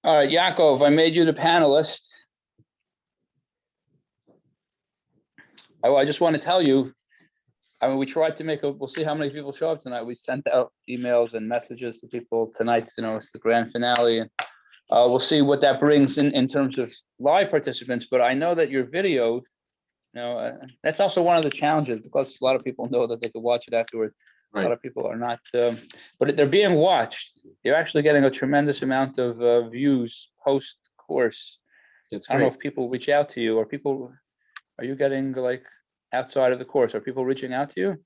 All right, Yaakov, I made you the panelist. I just want to tell you, I mean, we tried to make we'll see how many people show up tonight. We sent out emails and messages to people tonight. You know, it's the grand finale, and we'll see what that brings in terms of live participants. But I know that your video, you know, that's also one of the challenges, because a lot of people know that they could watch it afterwards. Right. A lot of people are not, but they're being watched. You're actually getting a tremendous amount of views post-course. It's I don't know great. if people reach out to you, or are you getting like outside of the course? Are people reaching out to you?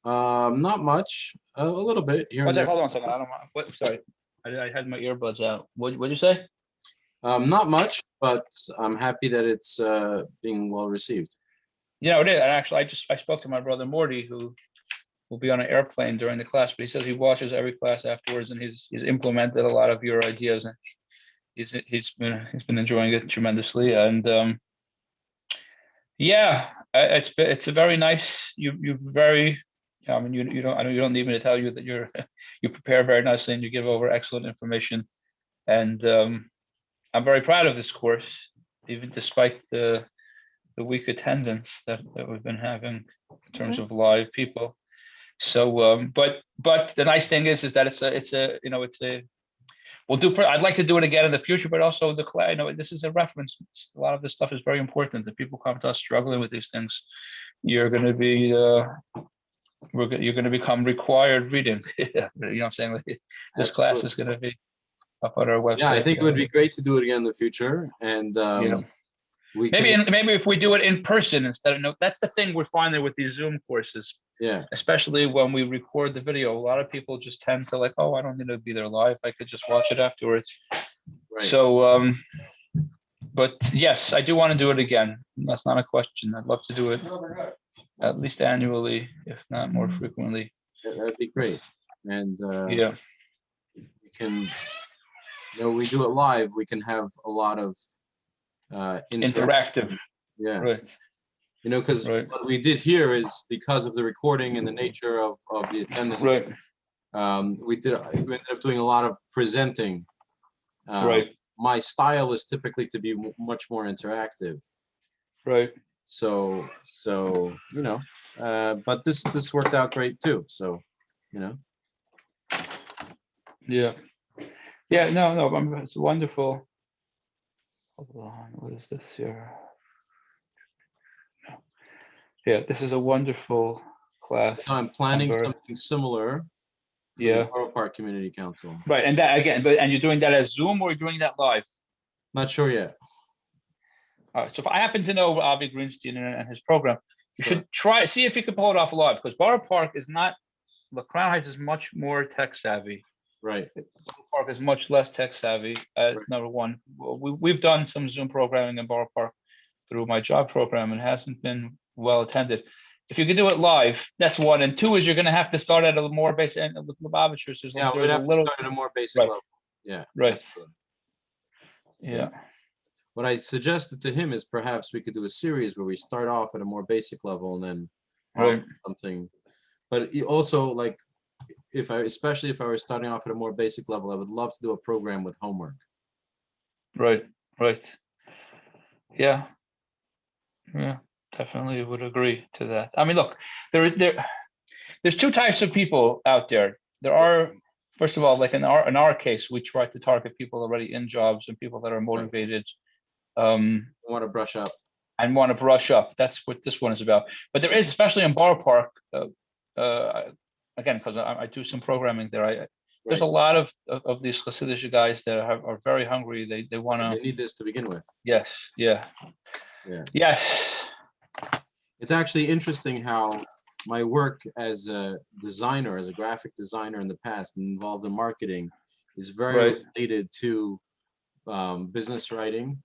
Not much, a little bit here and there. Hold on a second. I don't mind. What? Sorry, I had my earbuds out. What'd you say? Not much, but I'm happy that it's being well received. Yeah, it is. And actually, I spoke to my brother Morty, who will be on an airplane during the class, but he says he watches every class afterwards, and he's implemented a lot of your ideas, and he's been enjoying it tremendously. And yeah, it's a very nice. You very. I mean, you don't. I know you don't need me to tell you that you prepare very nicely and you give over excellent information, and I'm very proud of this course, even despite the weak attendance that we've been having in terms of live people. So, but the nice thing is that I'd like to do it again in the future, but also this is a reference. A lot of this stuff is very important. If people come to us struggling with these things, you're going to be, you're going to become required reading. You know what I'm saying? Like, this Absolutely. class is going to be up on our website. Yeah, I think it would be great to do it again in the future, and maybe if we do it in person instead of that's the thing we're finding with these Zoom courses. Yeah. Especially when we record the video, a lot of people just tend to like, oh, I don't need to be there live. I could just watch it afterwards. Right. So, but yes, I do want to do it again. That's not a question. I'd love to do it at least annually, if not more frequently. That'd be great. And yeah, we can, we do it live. We can have a lot of interactive. Yeah. Right. Because what we did here is, because of the recording and the nature of the attendance. Right. We ended up doing a lot of presenting. Right. My style is typically to be much more interactive. Right. So but this worked out great too. So, Yeah. Yeah. No. It's wonderful. Hold on. What is this here? Yeah, this is a wonderful class. I'm planning something similar for the Borough Park Community Council. Right, and that again, and you're doing that as Zoom, or you're doing that live? Not sure yet. All right, so if I happen to know Avi Greenstein and his program, you should see if you can pull it off live, because Borough Park is not, Crown Heights is much more tech savvy. Right. Borough Park is much less tech savvy. Number one. We've done some Zoom programming in Borough Park through my job program, and it hasn't been well attended. If you could do it live, that's one. And two is you're going to have to start at a more basic, and with Lubavitchers, there's we'd have to start at a more basic level. Yeah. Right. Absolutely. Yeah. What I suggested to him is perhaps we could do a series where we start off at a more basic level and then offer something. But also, like, especially if I was starting off at a more basic level, I would love to do a program with homework. Right. Yeah. Definitely would agree to that. I mean, look, there's two types of people out there. There are, first of all, like in our case, we try to target people already in jobs and people that are motivated, want to brush up. That's what this one is about. But there is, especially in Borough Park, again, because I do some programming there. There's a lot of these Hasidic guys that are very hungry. They want to. They need this to begin with. Yes. Yeah. Yes. It's actually interesting how my work as a designer, as a graphic designer in the past, and involved in marketing, is very related to business writing.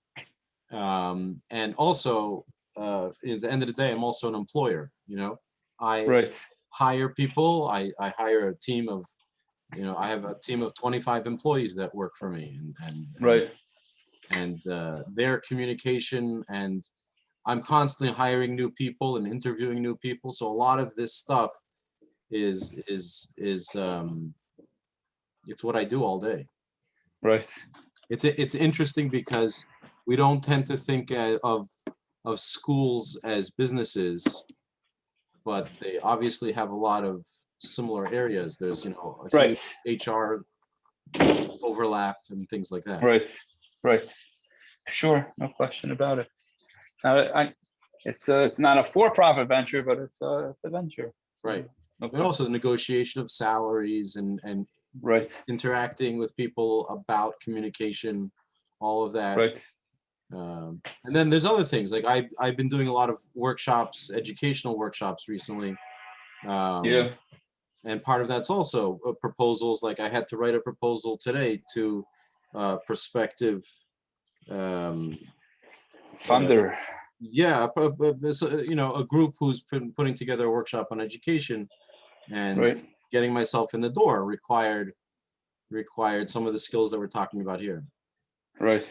And also, at the end of the day, I'm also an employer. I hire people. I hire a team of, I have a team of 25 employees that work for me, and their communication, and I'm constantly hiring new people and interviewing new people. So a lot of this stuff is it's what I do all day. Right. It's interesting because we don't tend to think of schools as businesses, but they obviously have a lot of similar areas. There's, you know, a Right. huge HR overlap and things like that. Right. Right. Sure. No question about it. It's not a for-profit venture, but it's a venture. Right. No And also the negotiation of salaries and right. interacting with people about communication, all of that. Right. And then there's other things like I've been doing a lot of workshops, educational workshops recently. Yeah. And part of that's also proposals. Like I had to write a proposal today to prospective Funder. yeah, you know, a group who's been putting together a workshop on education, and Right. getting myself in the door required some of the skills that we're talking about here. Right.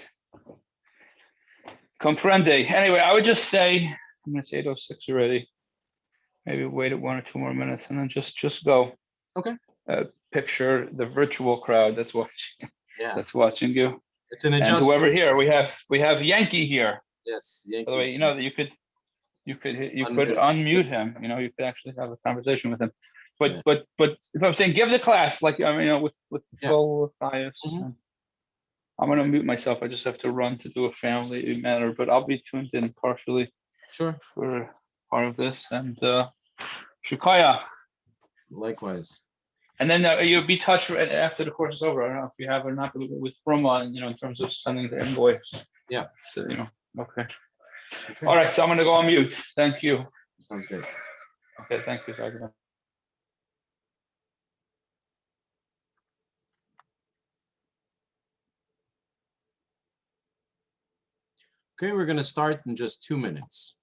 Comprende. Anyway, I would just say, I'm going to say 8:06 already. Maybe wait 1 or 2 more minutes and then just go. Okay. Picture the virtual crowd that's watching. Yeah. That's watching you. It's an And adjustment. whoever here, we have Yankee here. Yes. By the way, you know that you could unmute him. You know, you could actually have a conversation with him. But Yeah. but if I'm saying give the class, like, I mean, you know, with full bias. Mhm. I'm gonna mute myself. I just have to run to do a family matter, but I'll be tuned in partially Sure. for part of this. And Shukaya. Likewise. And then you'll be touched after the course is over. I don't know if you have or not with Fruma, you know, in terms of sending the invoice. Yeah. So, you know, okay. All right, so I'm gonna go on mute. Thank you. Sounds good. Okay, thank you, Dr. Okay, we're going to start in just 2 minutes.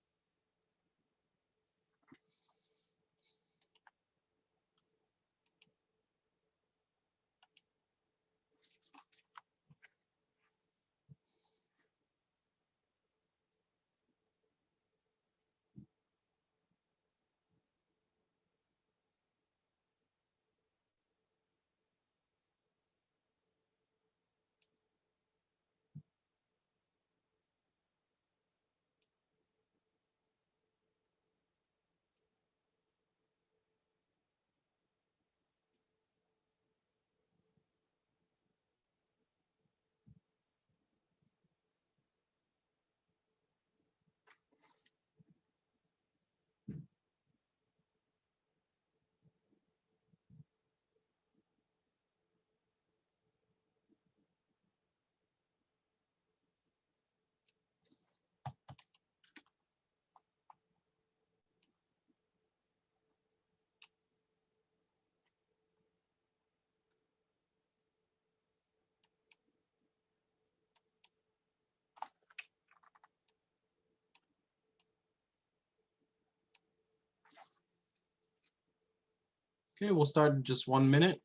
Okay, we'll start in just 1 minute.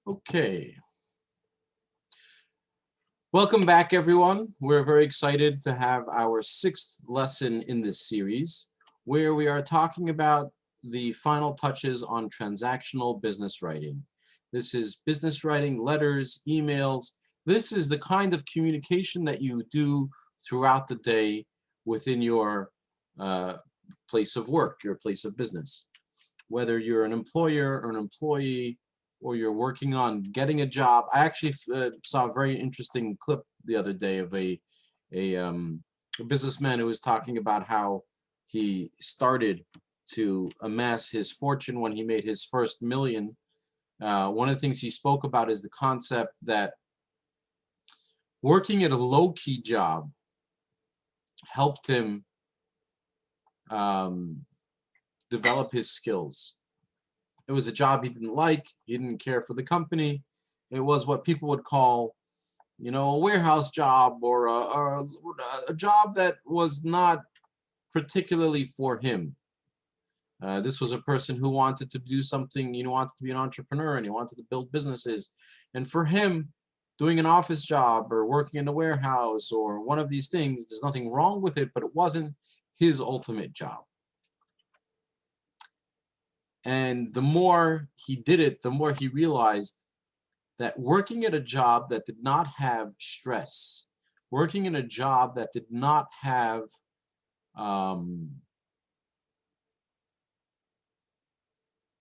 Okay. Welcome back, everyone. We're very excited to have our 6th lesson in this series, where we are talking about the final touches on transactional business writing. This is business writing, letters, emails. This is the kind of communication that you do throughout the day within your place of work, your place of business. Whether you're an employer or an employee, or you're working on getting a job. I actually saw a very interesting clip the other day of a businessman who was talking about how he started to amass his fortune when he made his first million. One of the things he spoke about is the concept that working at a low-key job helped him develop his skills. It was a job he didn't like. He didn't care for the company. It was what people would call, you know, a warehouse job, or a job that was not particularly for him. This was a person who wanted to do something, you know, wanted to be an entrepreneur, and he wanted to build businesses. And for him, doing an office job or working in a warehouse or one of these things, there's nothing wrong with it, but it wasn't his ultimate job. And the more he did it, the more he realized that working at a job that did not have stress, working in a job that did not have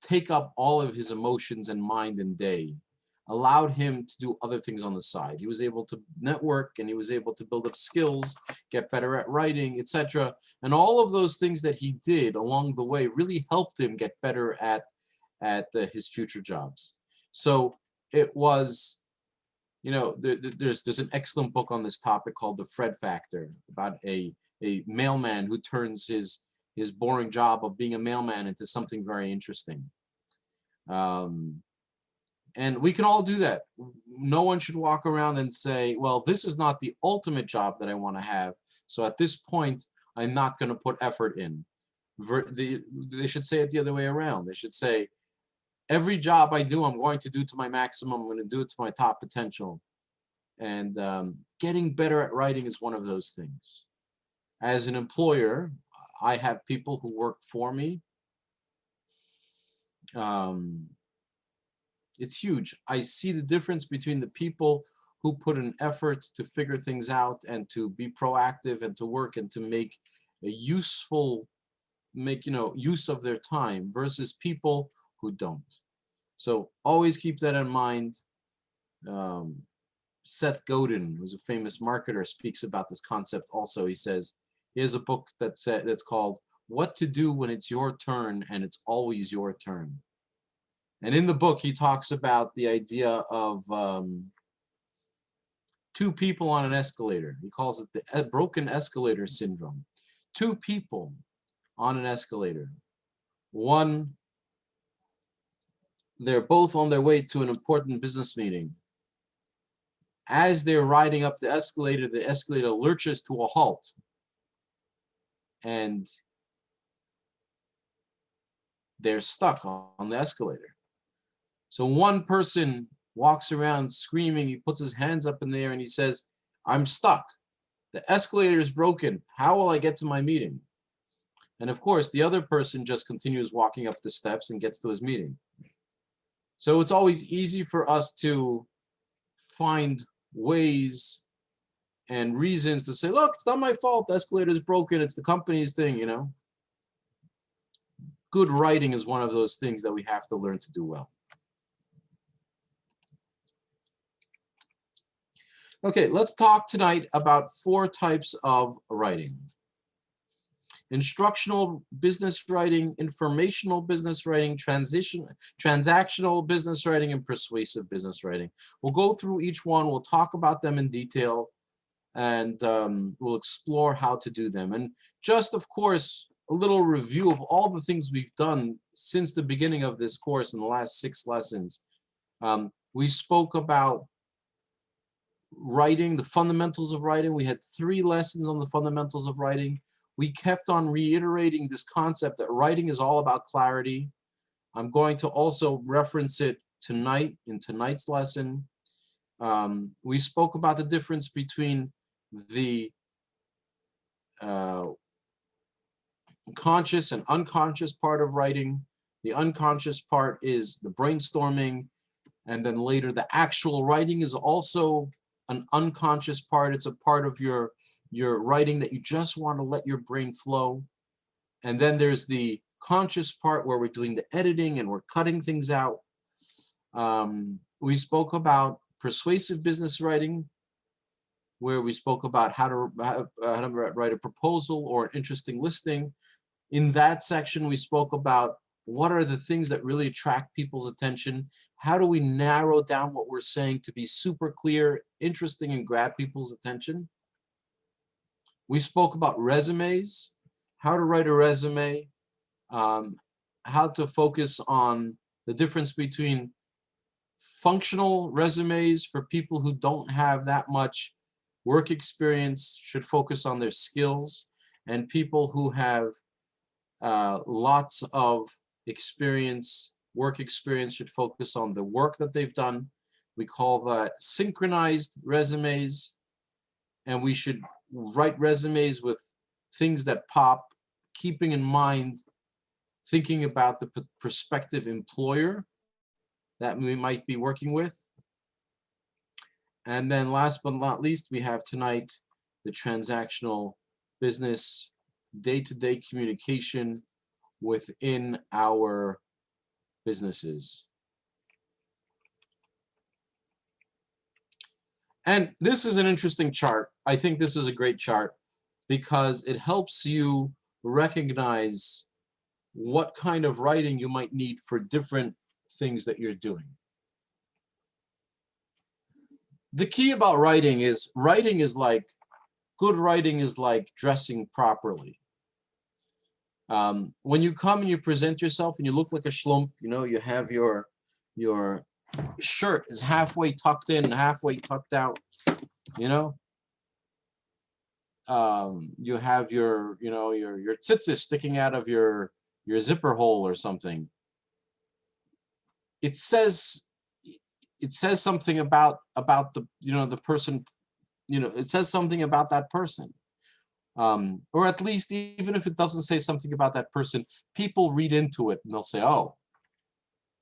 take up all of his emotions and mind and day, allowed him to do other things on the side. He was able to network, and he was able to build up skills, get better at writing, etc. And all of those things that he did along the way really helped him get better at his future jobs. So it was, you know, there's an excellent book on this topic called The Fred Factor, about a mailman who turns his boring job of being a mailman into something very interesting. And we can all do that. No one should walk around and say, well, this is not the ultimate job that I want to have, so at this point, I'm not going to put effort in. They should say it the other way around. They should say, every job I do, I'm going to do to my maximum. I'm going to do it to my top potential. And getting better at writing is one of those things. As an employer, I have people who work for me. It's huge. I see the difference between the people who put an effort to figure things out and to be proactive and to work and to make a useful, use of their time, versus people who don't. So always keep that in mind. Seth Godin, who's a famous marketer, speaks about this concept also. He says, he has a book that's called What to Do When It's Your Turn and It's Always Your Turn. And in the book, he talks about the idea of two people on an escalator. He calls it the broken escalator syndrome. Two people on an escalator. One, they're both on their way to an important business meeting. As they're riding up the escalator lurches to a halt. And they're stuck on the escalator. So one person walks around screaming, he puts his hands up in the air and he says, I'm stuck. The escalator is broken. How will I get to my meeting? And of course, the other person just continues walking up the steps and gets to his meeting. So it's always easy for us to find ways and reasons to say, look, it's not my fault. The escalator is broken. It's the company's thing, you know. Good writing is one of those things that we have to learn to do well. Okay, let's talk tonight about 4 types of writing. Instructional business writing, informational business writing, transactional business writing, and persuasive business writing. We'll go through each one, we'll talk about them in detail, and we'll explore how to do them. And just, of course, a little review of all the things we've done since the beginning of this course in the last 6 lessons. We spoke about writing, the fundamentals of writing. We had 3 lessons on the fundamentals of writing. We kept on reiterating this concept that writing is all about clarity. I'm going to also reference it tonight in tonight's lesson. We spoke about the difference between the conscious and unconscious part of writing. The unconscious part is the brainstorming, and then later the actual writing is also an unconscious part. It's a part of your writing that you just want to let your brain flow. And then there's the conscious part where we're doing the editing and we're cutting things out. We spoke about persuasive business writing, where we spoke about how to write a proposal or an interesting listing. In that section, we spoke about what are the things that really attract people's attention. How do we narrow down what we're saying to be super clear, interesting, and grab people's attention? We spoke about resumes, how to write a resume, how to focus on the difference between functional resumes for people who don't have that much work experience, should focus on their skills, and people who have lots of experience, work experience, should focus on the work that they've done. We call that synchronized resumes, and we should write resumes with things that pop, keeping in mind, thinking about the prospective employer that we might be working with. And then last but not least, we have tonight the transactional business, day-to-day communication within our businesses. And this is an interesting chart. I think this is a great chart because it helps you recognize what kind of writing you might need for different things that you're doing. The key about writing is like, good writing is like dressing properly. When you come and you present yourself and you look like a schlump, you know, you have your shirt is halfway tucked in and halfway tucked out, you know. You have your, you know, your tzitzis sticking out of your zipper hole or something. It says something about the, you know, the person, you know, it says something about that person. Or at least even if it doesn't say something about that person, people read into it and they'll say, oh,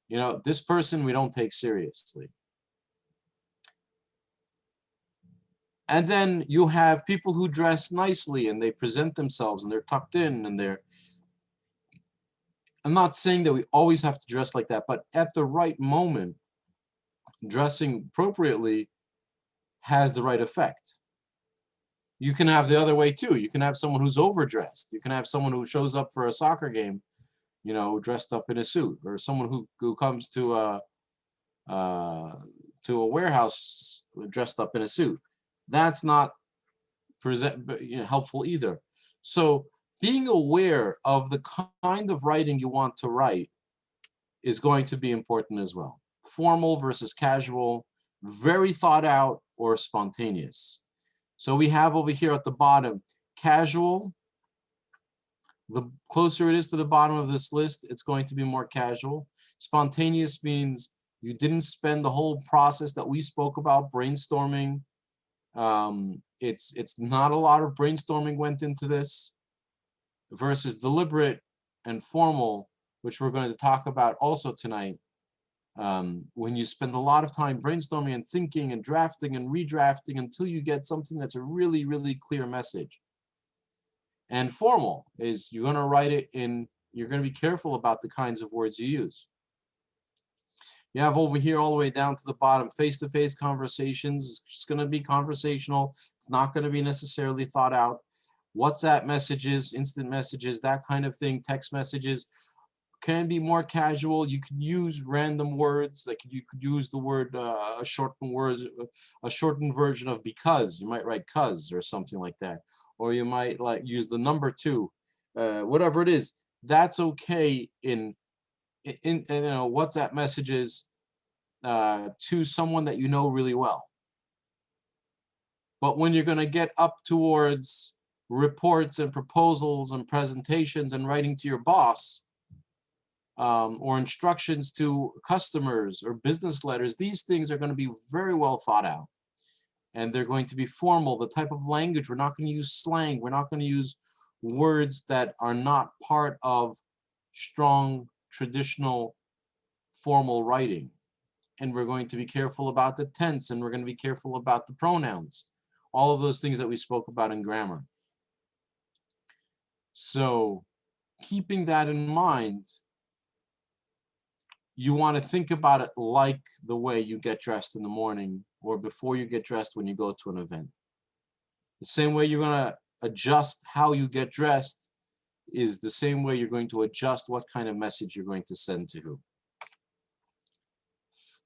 you know, this person we don't take seriously. And then you have people who dress nicely and they present themselves and they're tucked in and they're, I'm not saying that we always have to dress like that, but at the right moment, dressing appropriately has the right effect. You can have the other way too. You can have someone who's overdressed. You can have someone who shows up for a soccer game, you know, dressed up in a suit, or someone who comes to a warehouse dressed up in a suit. That's not helpful either. So being aware of the kind of writing you want to write is going to be important as well. Formal versus casual, very thought out or spontaneous. So we have over here at the bottom, casual. The closer it is to the bottom of this list, it's going to be more casual. Spontaneous means you didn't spend the whole process that we spoke about, brainstorming. It's not a lot of brainstorming went into this, versus deliberate and formal, which we're going to talk about also tonight. When you spend a lot of time brainstorming and thinking and drafting and redrafting until you get something that's a really, really clear message. And formal is you're going to write it in, you're going to be careful about the kinds of words you use. You have over here all the way down to the bottom, face-to-face conversations. It's just going to be conversational. It's not going to be necessarily thought out. WhatsApp messages, instant messages, that kind of thing, text messages can be more casual. You can use random words, like you could use the word, a shortened version of because. You might write cuz or something like that. Or you might like use the number 2, whatever it is. That's okay in you know, WhatsApp messages to someone that you know really well. But when you're going to get up towards reports and proposals and presentations and writing to your boss, or instructions to customers or business letters, these things are going to be very well thought out. And they're going to be formal, the type of language. We're not going to use slang. We're not going to use words that are not part of strong, traditional, formal writing. And we're going to be careful about the tense, and we're going to be careful about the pronouns. All of those things that we spoke about in grammar. So keeping that in mind, you want to think about it like the way you get dressed in the morning or before you get dressed when you go to an event. The same way you're going to adjust how you get dressed is the same way you're going to adjust what kind of message you're going to send to who.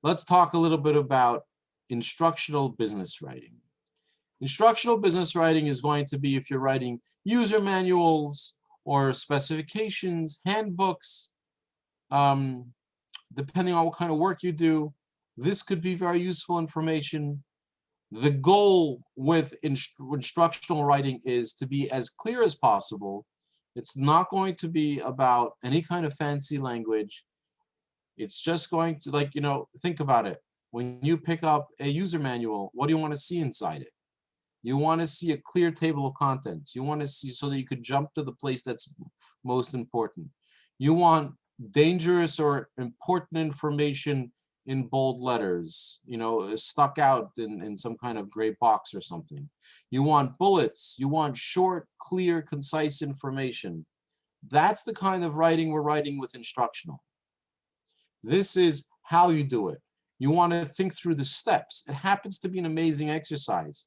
Let's talk a little bit about instructional business writing. Instructional business writing is going to be if you're writing user manuals or specifications, handbooks, depending on what kind of work you do, this could be very useful information. The goal with instructional writing is to be as clear as possible. It's not going to be about any kind of fancy language. It's just going to, like, think about it. When you pick up a user manual, what do you want to see inside it? You want to see a clear table of contents. You want to see so that you could jump to the place that's most important. You want dangerous or important information in bold letters, stuck out in some kind of gray box or something. You want bullets. You want short, clear, concise information. That's the kind of writing we're writing with instructional. This is how you do it. You want to think through the steps. It happens to be an amazing exercise.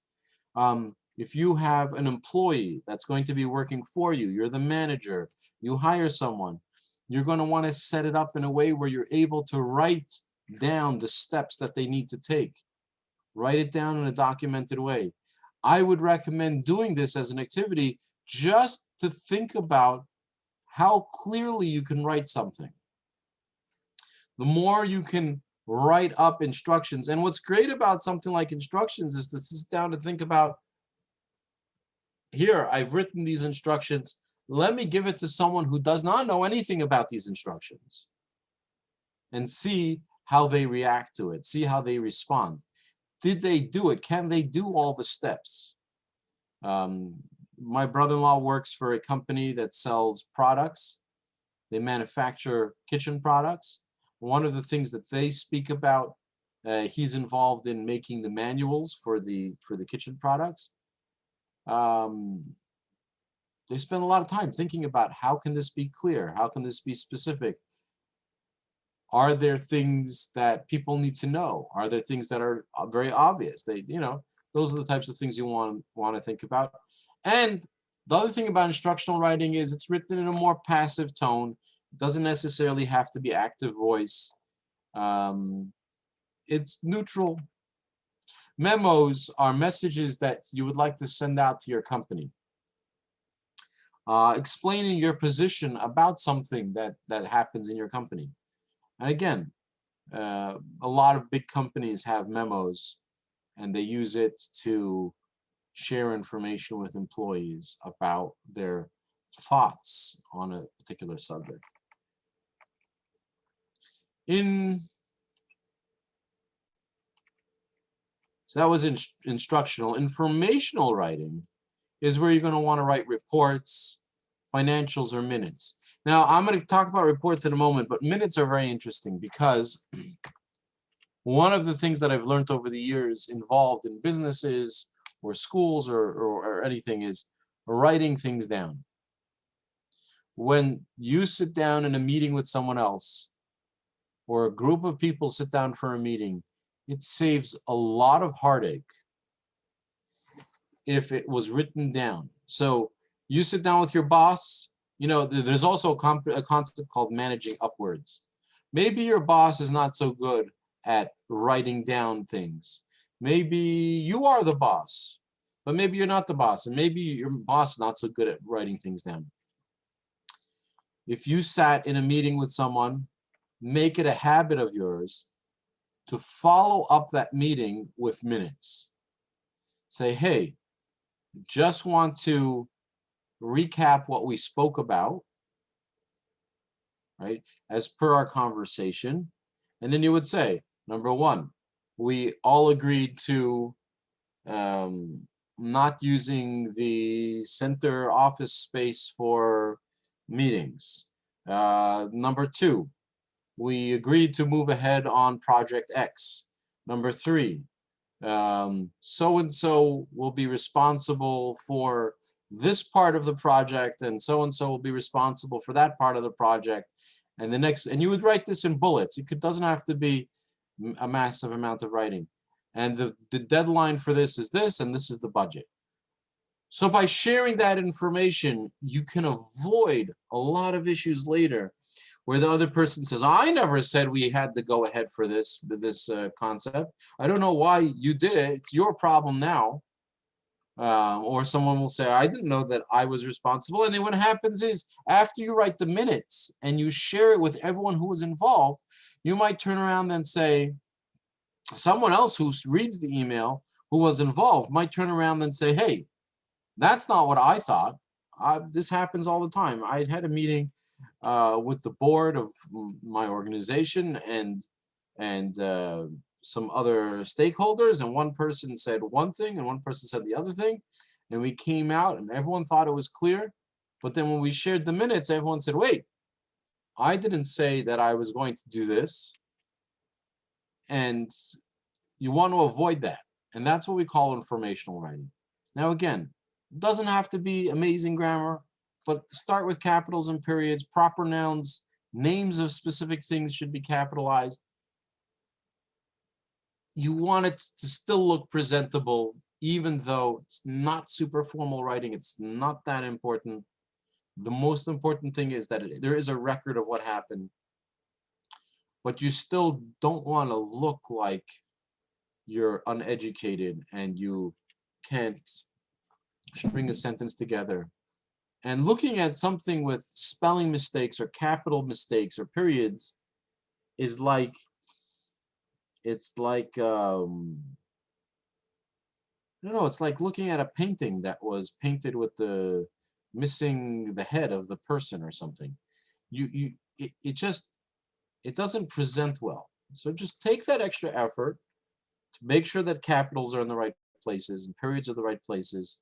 If you have an employee that's going to be working for you, you're the manager, you hire someone, you're going to want to set it up in a way where you're able to write down the steps that they need to take. Write it down in a documented way. I would recommend doing this as an activity just to think about how clearly you can write something. The more you can write up instructions, and what's great about something like instructions is to sit down to think about, here, I've written these instructions. Let me give it to someone who does not know anything about these instructions and see how they react to it, see how they respond. Did they do it? Can they do all the steps? My brother-in-law works for a company that sells products. They manufacture kitchen products. One of the things that they speak about, he's involved in making the manuals for the kitchen products. They spend a lot of time thinking about how can this be clear? How can this be specific? Are there things that people need to know? Are there things that are very obvious? Those are the types of things you want to think about. And the other thing about instructional writing is it's written in a more passive tone. It doesn't necessarily have to be active voice. It's neutral. Memos are messages that you would like to send out to your company, explaining your position about something that happens in your company. And again, a lot of big companies have memos, and they use it to share information with employees about their thoughts on a particular subject. So that was instructional. Informational writing is where you're going to want to write reports, financials, or minutes. Now, I'm going to talk about reports in a moment, but minutes are very interesting because one of the things that I've learned over the years involved in businesses or schools or anything is writing things down. When you sit down in a meeting with someone else, or a group of people sit down for a meeting, it saves a lot of heartache if it was written down. So you sit down with your boss, there's also a concept called managing upwards. Maybe your boss is not so good at writing down things. Maybe you are the boss, but maybe you're not the boss, and maybe your boss is not so good at writing things down. If you sat in a meeting with someone, make it a habit of yours to follow up that meeting with minutes. Say, hey, just want to recap what we spoke about, right, as per our conversation. And then you would say, number one, we all agreed to not using the center office space for meetings. Number two, we agreed to move ahead on project X. Number three, so-and-so will be responsible for this part of the project, and so-and-so will be responsible for that part of the project. And the next, and you would write this in bullets. It doesn't have to be a massive amount of writing. And the deadline for this is this, and this is the budget. So by sharing that information, you can avoid a lot of issues later where the other person says, I never said we had to go ahead for this concept. I don't know why you did it. It's your problem now. Or someone will say, I didn't know that I was responsible. And then what happens is, after you write the minutes and you share it with everyone who was involved, You might turn around and say, someone else who reads the email who was involved might turn around and say, hey, that's not what I thought. This happens all the time. I had a meeting with the board of my organization and some other stakeholders, and one person said one thing and one person said the other thing, and we came out and everyone thought it was clear. But then when we shared the minutes, everyone said, wait, I didn't say that I was going to do this. And you want to avoid that. And that's what we call informational writing. Now, again, it doesn't have to be amazing grammar, but start with capitals and periods, proper nouns, names of specific things should be capitalized. You want it to still look presentable, even though it's not super formal writing. It's not that important. The most important thing is that there is a record of what happened, but you still don't want to look like you're uneducated and you can't string a sentence together. And looking at something with spelling mistakes or capital mistakes or periods is like, it's like, I don't know, it's like looking at a painting that was painted with the missing the head of the person or something. It doesn't present well. So just take that extra effort to make sure that capitals are in the right places and periods are the right places,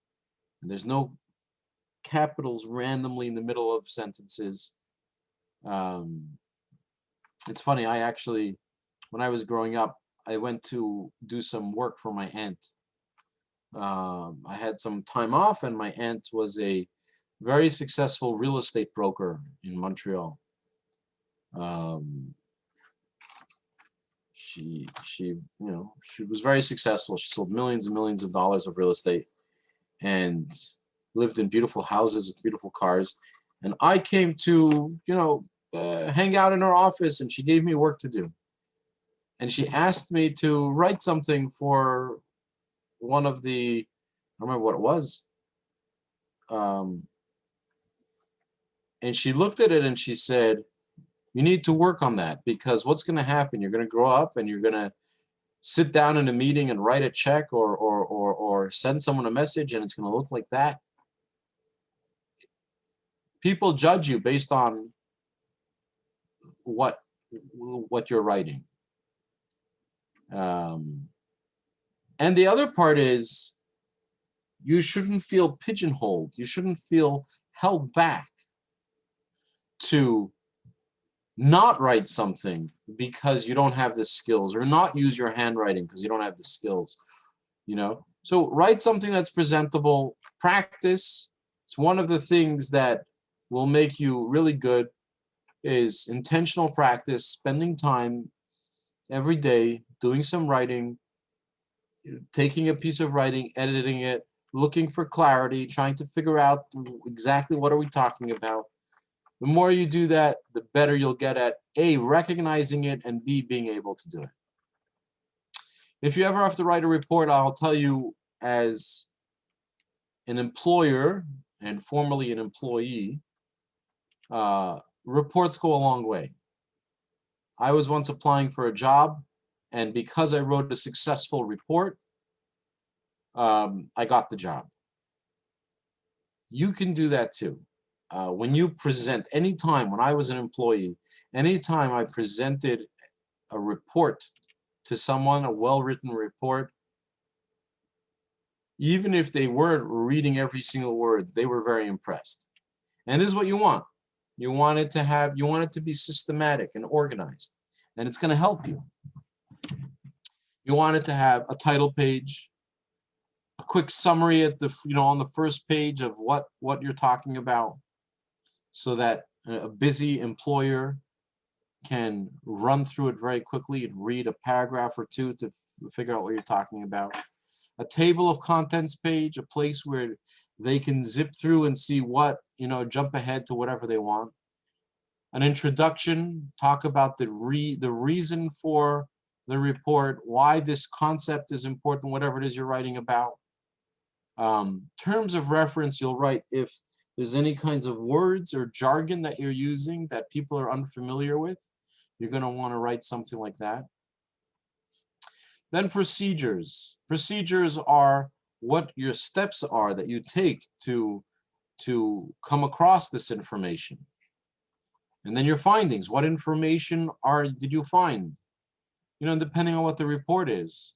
and there's no capitals randomly in the middle of sentences. It's funny, I actually, when I was growing up, I went to do some work for my aunt. I had some time off, and my aunt was a very successful real estate broker in Montreal. She was very successful. She sold millions and millions of dollars of real estate and lived in beautiful houses with beautiful cars. And I came to, hang out in her office, and she gave me work to do. And she asked me to write something for one of the, I don't remember what it was. And she looked at it and she said, you need to work on that, because what's going to happen, you're going to grow up and you're going to sit down in a meeting and write a check or send someone a message, and it's going to look like that. People judge you based on what you're writing. And the other part is, you shouldn't feel pigeonholed. You shouldn't feel held back to not write something because you don't have the skills, or not use your handwriting because you don't have the skills. So write something that's presentable. Practice. It's one of the things that will make you really good, is intentional practice, spending time every day doing some writing, taking a piece of writing, editing it, looking for clarity, trying to figure out exactly what are we talking about. The more you do that, the better you'll get at A, recognizing it, and B, being able to do it. If you ever have to write a report, I'll tell you, as an employer and formerly an employee, reports go a long way. I was once applying for a job, and because I wrote a successful report, I got the job. You can do that too. When you present, anytime when I was an employee, anytime I presented a report to someone, a well-written report, even if they weren't reading every single word, they were very impressed. And this is what you want. You want it to be systematic and organized, and it's going to help you. You want it to have a title page, a quick summary at the, on the first page of what you're talking about, so that a busy employer can run through it very quickly and read a paragraph or two to figure out what you're talking about. A table of contents page, a place where they can zip through and see what, jump ahead to whatever they want. An introduction, talk about the reason for the report, why this concept is important, whatever it is you're writing about. Terms of reference, you'll write if there's any kinds of words or jargon that you're using that people are unfamiliar with. You're going to want to write something like that. Then procedures. Procedures are what your steps are that you take to come across this information. And then your findings. What information did you find? You know, depending on what the report is.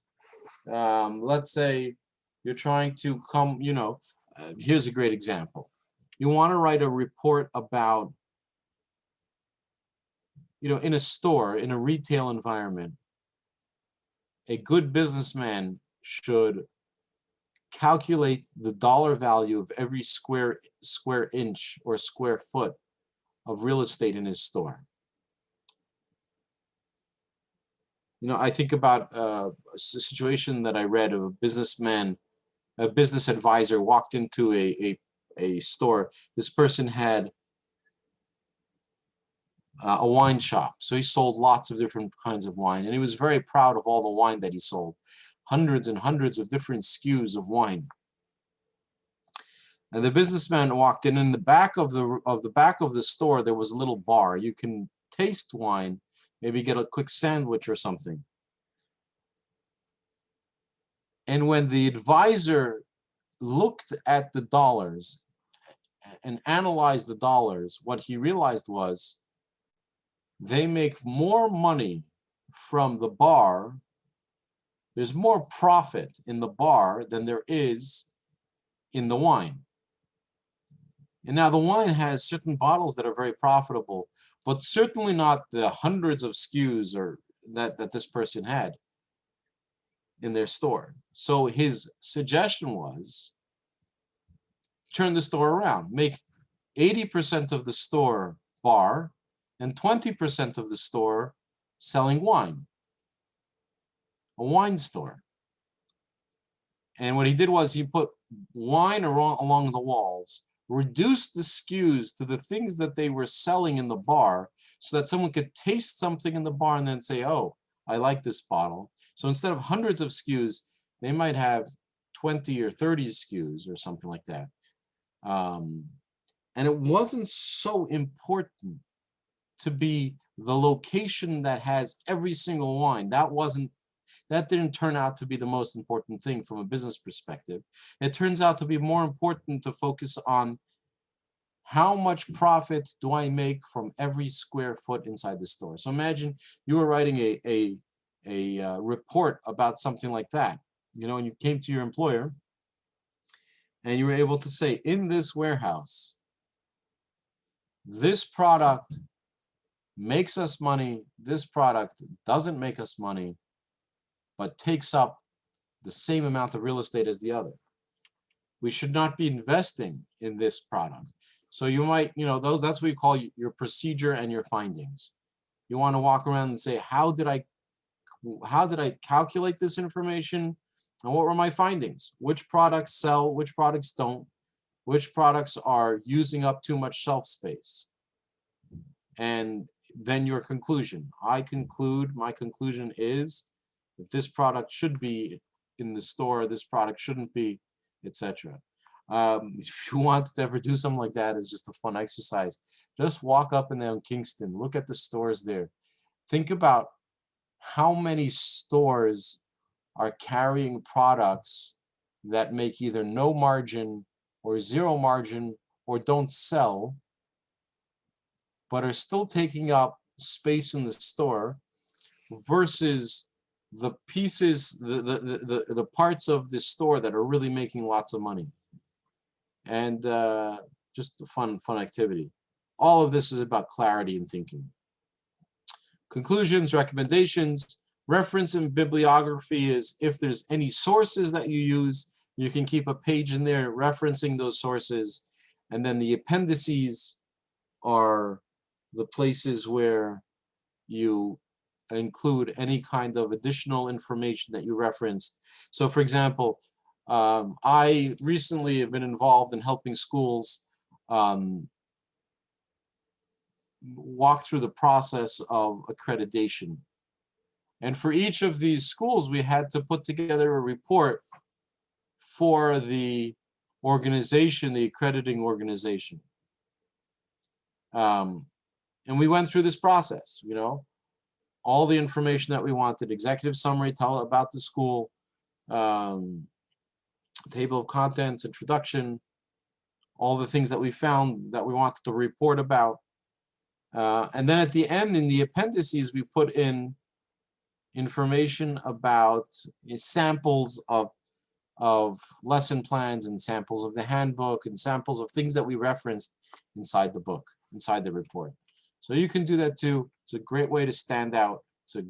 Let's say you're trying to come, you know, here's a great example. You want to write a report about, you know, in a store, in a retail environment, a good businessman should calculate the dollar value of every square inch or square foot of real estate in his store. You know, I think about a situation that I read of a businessman, a business advisor walked into a store. This person had a wine shop. So he sold lots of different kinds of wine, and he was very proud of all the wine that he sold. Hundreds and hundreds of different SKUs of wine. And the businessman walked in the back of the store there was a little bar. You can taste wine, maybe get a quick sandwich or something. And when the advisor looked at the dollars and analyzed the dollars, what he realized was they make more money from the bar. There's more profit in the bar than there is in the wine. And now the wine has certain bottles that are very profitable, but certainly not the hundreds of SKUs that this person had in their store. So his suggestion was, turn the store around, make 80% of the store bar and 20% of the store selling wine, a wine store. And what he did was he put wine along the walls, reduced the SKUs to the things that they were selling in the bar so that someone could taste something in the bar and then say, oh, I like this bottle. So instead of hundreds of SKUs, they might have 20 or 30 SKUs or something like that. And it wasn't so important to be the location that has every single wine. That didn't turn out to be the most important thing from a business perspective. It turns out to be more important to focus on how much profit do I make from every square foot inside the store. So imagine you were writing a report about something like that, you know, and you came to your employer and you were able to say, in this warehouse, this product makes us money, this product doesn't make us money, but takes up the same amount of real estate as the other. We should not be investing in this product. So you might, you know, that's what you call your procedure and your findings. You want to walk around and say, how did I calculate this information? And what were my findings? Which products sell, which products don't, which products are using up too much shelf space? And then your conclusion. My conclusion is that this product should be in the store, this product shouldn't be, etc. If you want to ever do something like that, it's just a fun exercise. Just walk up and down Kingston, look at the stores there. Think about how many stores are carrying products that make either no margin or zero margin or don't sell, but are still taking up space in the store, versus the pieces, the parts of the store that are really making lots of money. And just a fun activity. All of this is about clarity and thinking. Conclusions, recommendations, reference and bibliography is if there's any sources that you use, you can keep a page in there referencing those sources. And then the appendices are the places where you include any kind of additional information that you referenced. So for example, I recently have been involved in helping schools walk through the process of accreditation. And for each of these schools, we had to put together a report for the organization, the accrediting organization. And we went through this process, you know. all the information that we wanted, executive summary, tell about the school, table of contents, introduction, all the things that we found that we wanted to report about. And then at the end, in the appendices, we put in information about samples of lesson plans and samples of the handbook and samples of things that we referenced inside the book, inside the report. So you can do that too. It's a great way to stand out. To,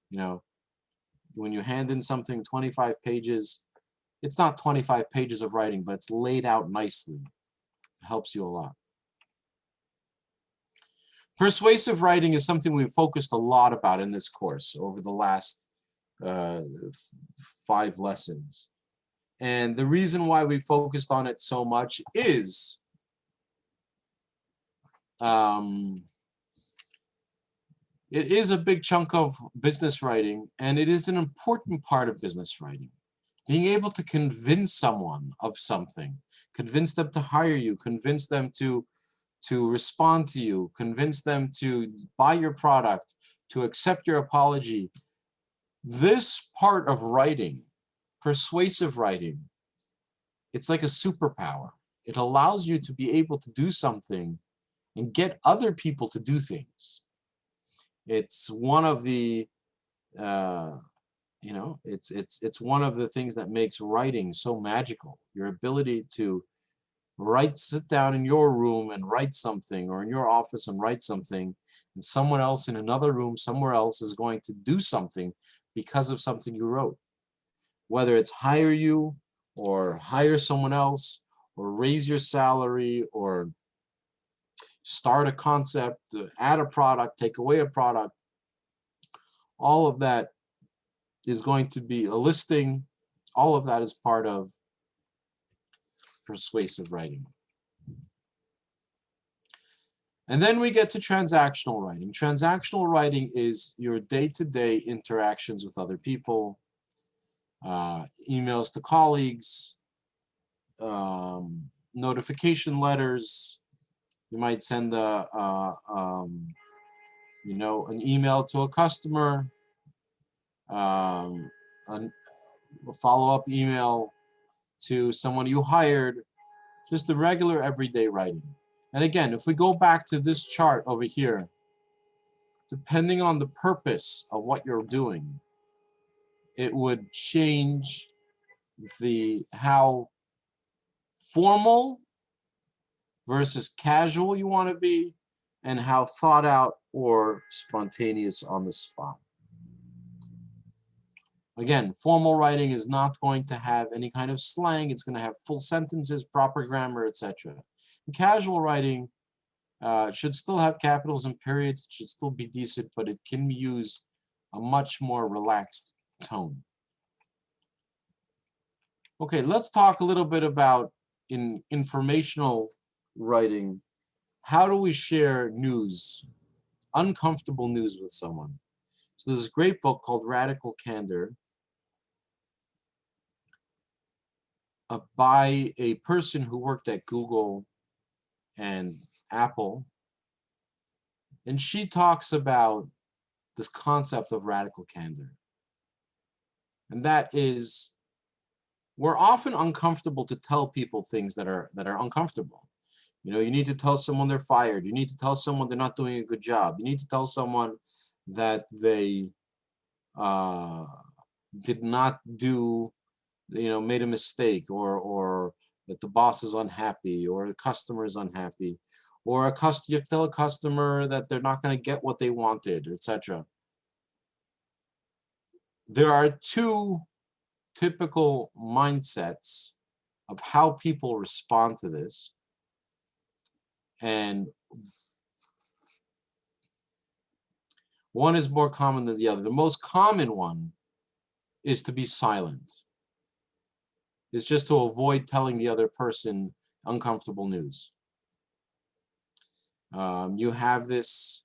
you know, when you hand in something 25 pages, it's not 25 pages of writing, but it's laid out nicely. It helps you a lot. Persuasive writing is something we've focused a lot about in this course over the last 5 lessons. And the reason why we focused on it so much is it is a big chunk of business writing, and it is an important part of business writing. Being able to convince someone of something, convince them to hire you, convince them to respond to you, convince them to buy your product, to accept your apology. This part of writing, persuasive writing, it's like a superpower. It allows you to be able to do something and get other people to do things. It's one of the, it's one of the things that makes writing so magical. Your ability to sit down in your room and write something, or in your office and write something, and someone else in another room somewhere else is going to do something because of something you wrote. Whether it's hire you, or hire someone else, or raise your salary, or start a concept, add a product, take away a product, all of that is going to be a listing. All of that is part of persuasive writing. And then we get to transactional writing. Transactional writing is your day-to-day interactions with other people, emails to colleagues, notification letters. You might send an email to a customer, a follow-up email to someone you hired, just the regular everyday writing. And again, if we go back to this chart over here, depending on the purpose of what you're doing, it would change how formal versus casual you want to be, and how thought out or spontaneous on the spot. Again, formal writing is not going to have any kind of slang. It's going to have full sentences, proper grammar, etc. Casual writing should still have capitals and periods. It should still be decent, but it can use a much more relaxed tone. Okay, let's talk a little bit about, in informational writing, how do we share news, uncomfortable news, with someone? So there's a great book called Radical Candor by a person who worked at Google and Apple. And she talks about this concept of radical candor. And that is, we're often uncomfortable to tell people things that are uncomfortable. You know, you need to tell someone they're fired. You need to tell someone they're not doing a good job. You need to tell someone that they did not do, made a mistake, or that the boss is unhappy, or the customer is unhappy, or you tell a customer that they're not going to get what they wanted, etc. There are 2 typical mindsets of how people respond to this, and one is more common than the other. The most common one is to be silent. It's just to avoid telling the other person uncomfortable news. You have this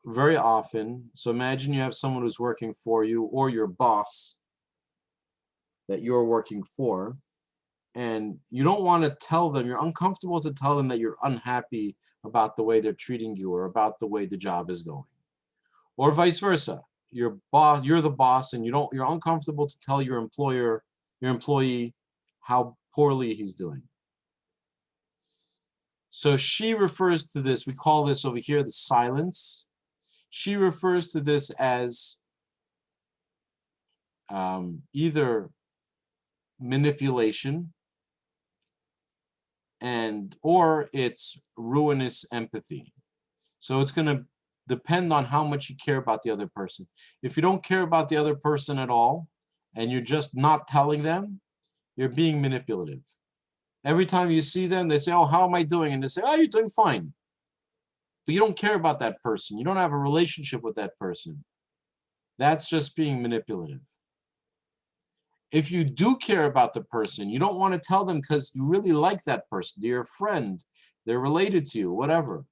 very often. So imagine you have someone who's working for you, or your boss that you're working for, and you don't want to tell them, you're uncomfortable to tell them that you're unhappy about the way they're treating you, or about the way the job is going. Or vice versa. Your boss, you're the boss, and you're uncomfortable to tell your employee how poorly he's doing. So she refers to this, we call this over here the silence. She refers to this as either manipulation or it's ruinous empathy. So it's going to depend on how much you care about the other person. If you don't care about the other person at all, and you're just not telling them, you're being manipulative. Every time you see them, they say, oh, how am I doing? And they say, oh, you're doing fine. But you don't care about that person. You don't have a relationship with that person. That's just being manipulative. If you do care about the person, you don't want to tell them because you really like that person. They're your friend. They're related to you, whatever.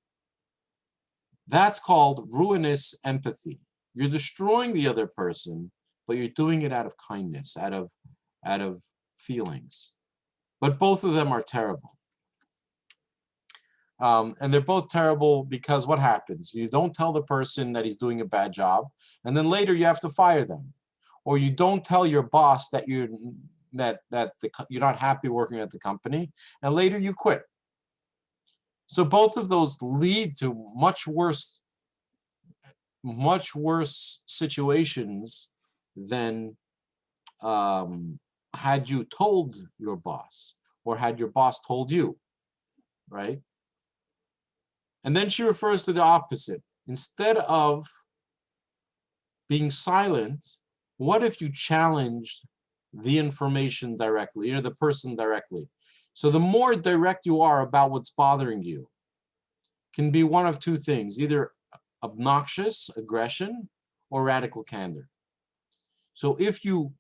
That's called ruinous empathy. You're destroying the other person, but you're doing it out of kindness, out of feelings. But both of them are terrible. And they're both terrible because what happens? You don't tell the person that he's doing a bad job, and then later you have to fire them. Or you don't tell your boss that you're not happy working at the company, and later you quit. So both of those lead to much worse situations than had you told your boss or had your boss told you, right? And then she refers to the opposite. Instead of being silent, what if you challenged the information directly, the person directly? So the more direct you are about what's bothering you, can be one of two things, either obnoxious aggression or radical candor. So if you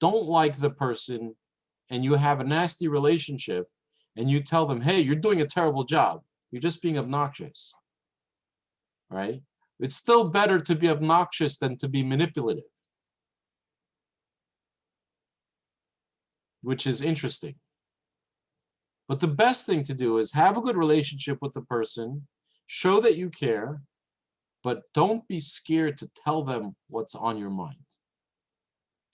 don't like the person and you have a nasty relationship and you tell them, hey, you're doing a terrible job, you're just being obnoxious, right? It's still better to be obnoxious than to be manipulative, which is interesting. But the best thing to do is have a good relationship with the person, show that you care, but don't be scared to tell them what's on your mind.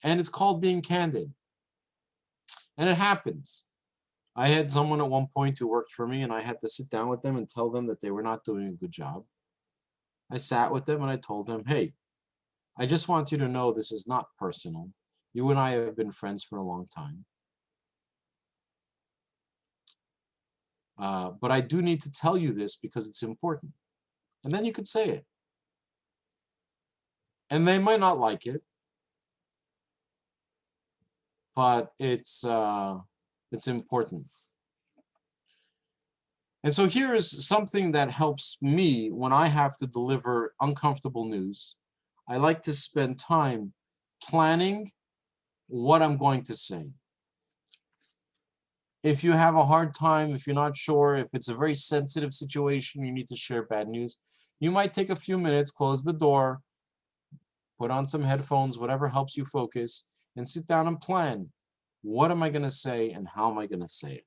And it's called being candid. And it happens. I had someone at one point who worked for me, and I had to sit down with them and tell them that they were not doing a good job. I sat with them and I told them, hey, I just want you to know this is not personal. You and I have been friends for a long time. But I do need to tell you this because it's important. And then you could say it. And they might not like it, but it's important. And so here is something that helps me when I have to deliver uncomfortable news. I like to spend time planning what I'm going to say. If you have a hard time, if you're not sure, if it's a very sensitive situation, you need to share bad news, you might take a few minutes, close the door, put on some headphones, whatever helps you focus, and sit down and plan. What am I going to say and how am I going to say it?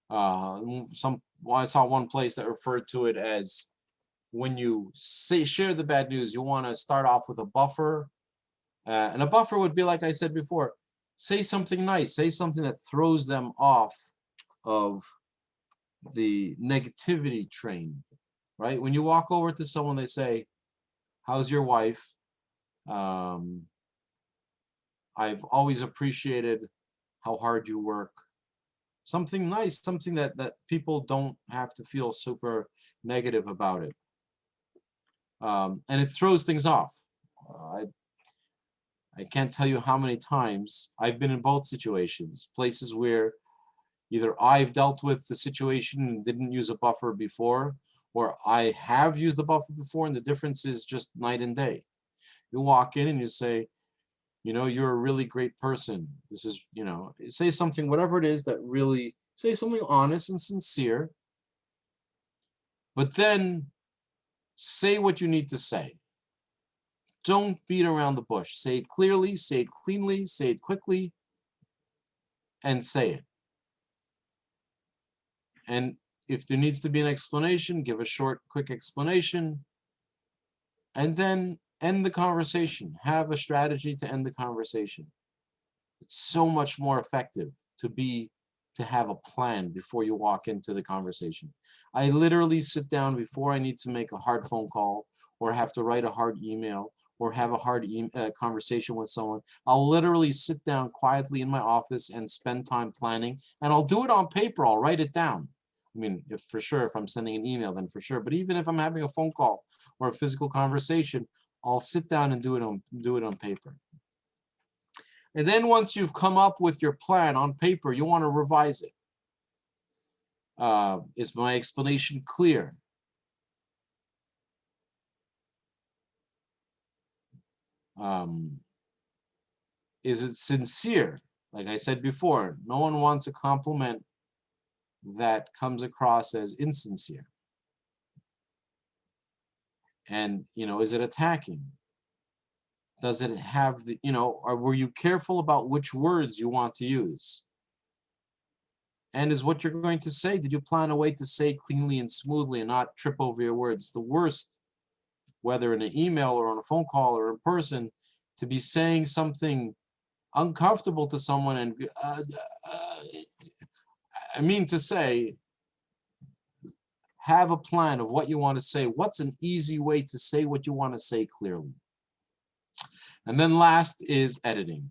I saw one place that referred to it as when you share the bad news, you want to start off with a buffer. And a buffer would be, like I said before, say something nice, say something that throws them off of the negativity train, right? When you walk over to someone, they say, how's your wife? I've always appreciated how hard you work. Something nice, something that people don't have to feel super negative about it. And it throws things off. I can't tell you how many times I've been in both situations, places where either I've dealt with the situation and didn't use a buffer before, or I have used a buffer before, and the difference is just night and day. You walk in and you say, you're a really great person. This is, say something, whatever it is that really, say something honest and sincere, but then say what you need to say. Don't beat around the bush. Say it clearly, say it cleanly, say it quickly, and say it. And if there needs to be an explanation, give a short, quick explanation. and then end the conversation. Have a strategy to end the conversation. It's so much more effective to have a plan before you walk into the conversation. I literally sit down before I need to make a hard phone call or have to write a hard email or have a hard conversation with someone. I'll literally sit down quietly in my office and spend time planning, and I'll do it on paper. I'll write it down. I mean, if I'm sending an email, then for sure. But even if I'm having a phone call or a physical conversation, I'll sit down and do it on paper. And then once you've come up with your plan on paper, you want to revise it. Is my explanation clear? Is it sincere? Like I said before, no one wants a compliment that comes across as insincere. And, is it attacking? Does it have the, or were you careful about which words you want to use? And is what you're going to say, did you plan a way to say cleanly and smoothly and not trip over your words? The worst, whether in an email or on a phone call or in person, to be saying something uncomfortable to someone and I mean to say, have a plan of what you want to say. What's an easy way to say what you want to say clearly? And then last is editing.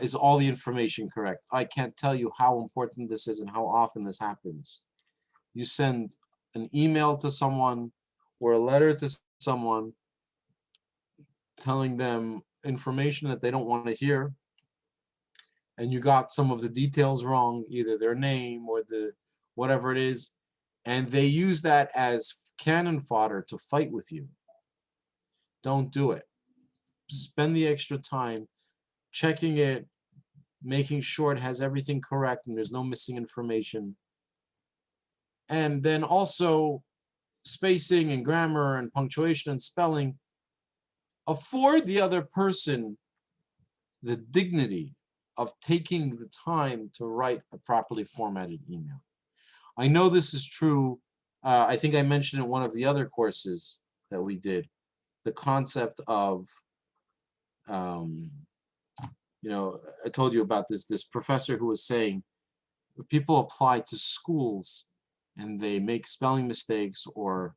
Is all the information correct? I can't tell you how important this is and how often this happens. You send an email to someone or a letter to someone telling them information that they don't want to hear, and you got some of the details wrong, either their name or the whatever it is, and they use that as cannon fodder to fight with you. Don't do it. Spend the extra time checking it, making sure it has everything correct and there's no missing information. And then also spacing and grammar and punctuation and spelling. Afford the other person the dignity of taking the time to write a properly formatted email. I know this is true. I think I mentioned in one of the other courses that we did, the concept of, I told you about this professor who was saying people apply to schools and they make spelling mistakes or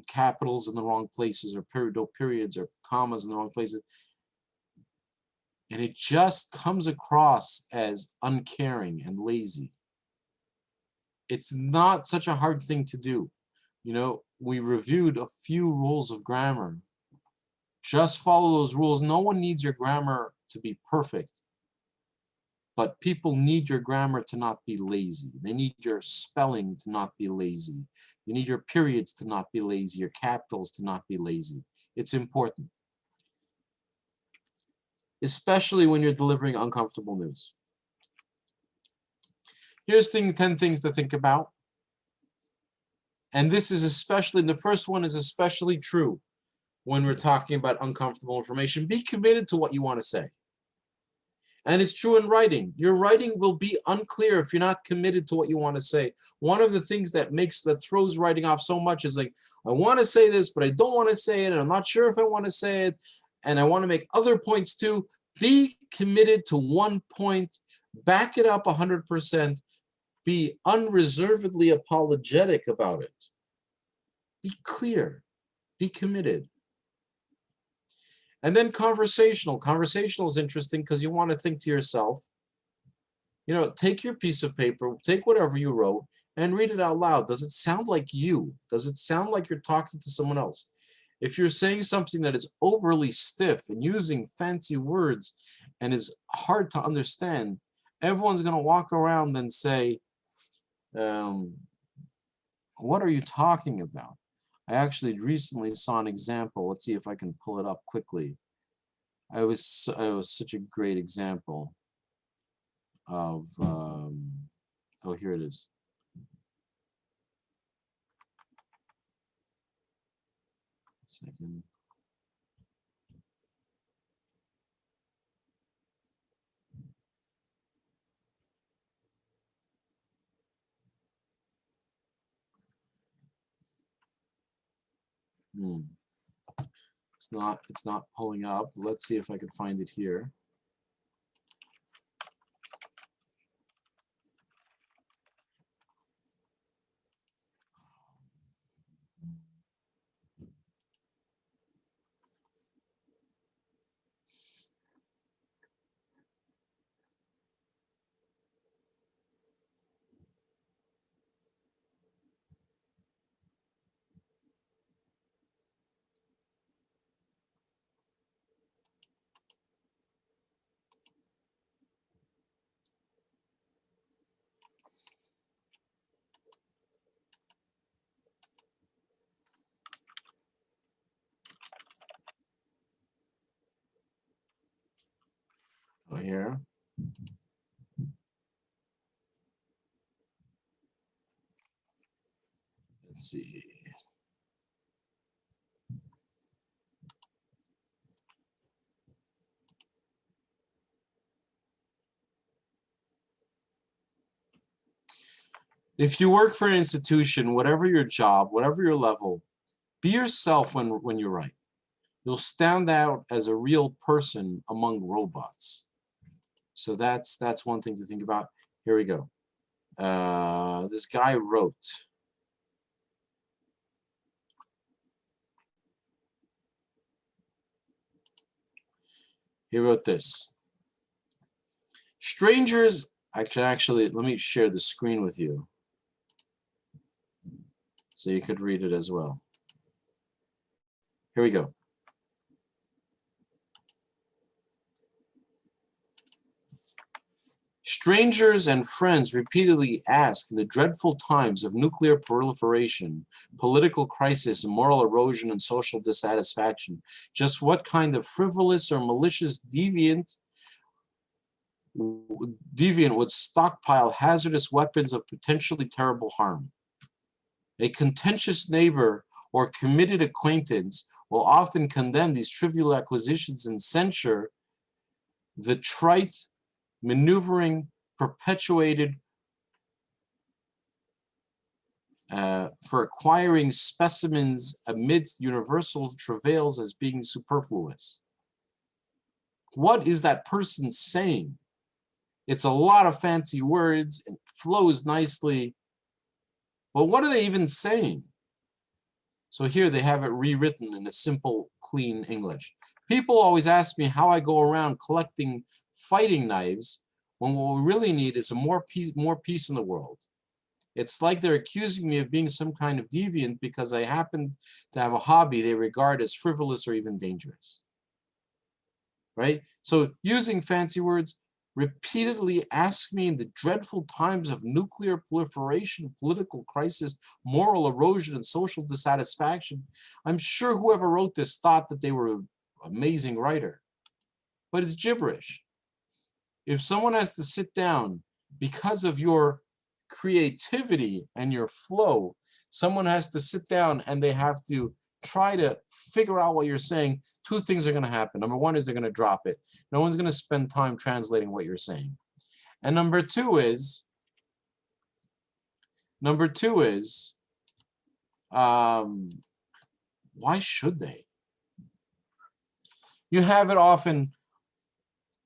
capitals in the wrong places or periods or commas in the wrong places. And it just comes across as uncaring and lazy. It's not such a hard thing to do. We reviewed a few rules of grammar. Just follow those rules. No one needs your grammar to be perfect, but people need your grammar to not be lazy. They need your spelling to not be lazy. You need your periods to not be lazy, your capitals to not be lazy. It's important, especially when you're delivering uncomfortable news. Here's 10 things to think about. And this is especially, the first one is especially true when we're talking about uncomfortable information. Be committed to what you want to say. And it's true in writing. Your writing will be unclear if you're not committed to what you want to say. One of the things that throws writing off so much is like, I want to say this, but I don't want to say it, and I'm not sure if I want to say it, and I want to make other points too. Be committed to one point, back it up 100%, be unreservedly apologetic about it. Be clear, be committed. And then conversational. Conversational is interesting because you want to think to yourself, take your piece of paper, take whatever you wrote, and read it out loud. Does it sound like you? Does it sound like you're talking to someone else? If you're saying something that is overly stiff and using fancy words and is hard to understand, everyone's going to walk around and say, what are you talking about? I actually recently saw an example. Let's see if I can pull it up quickly. It was such a great example of, oh, here it is. A second. It's not pulling up. Let's see if I can find it here. Oh, here. Let's see. If you work for an institution, whatever your job, whatever your level, be yourself when you write. You'll stand out as a real person among robots. So that's one thing to think about. Here we go. This guy wrote. He wrote this. Strangers, I can actually, let me share the screen with you so you could read it as well. Here we go. Strangers and friends repeatedly ask in the dreadful times of nuclear proliferation, political crisis, moral erosion, and social dissatisfaction, just what kind of frivolous or malicious deviant would stockpile hazardous weapons of potentially terrible harm. A contentious neighbor or committed acquaintance will often condemn these trivial acquisitions and censure the trite maneuvering perpetuated for acquiring specimens amidst universal travails as being superfluous. What is that person saying? It's a lot of fancy words and flows nicely, but what are they even saying? So here they have it rewritten in a simple, clean English. People always ask me how I go around collecting fighting knives when what we really need is more peace in the world. It's like they're accusing me of being some kind of deviant because I happen to have a hobby they regard as frivolous or even dangerous. Right? So using fancy words, repeatedly ask me in the dreadful times of nuclear proliferation, political crisis, moral erosion, and social dissatisfaction. I'm sure whoever wrote this thought that they were an amazing writer, but it's gibberish. If someone has to sit down because of your creativity and your flow, someone has to sit down and they have to try to figure out what you're saying, two things are going to happen. Number one is they're going to drop it. No one's going to spend time translating what you're saying. And number two is, why should they? You have it often,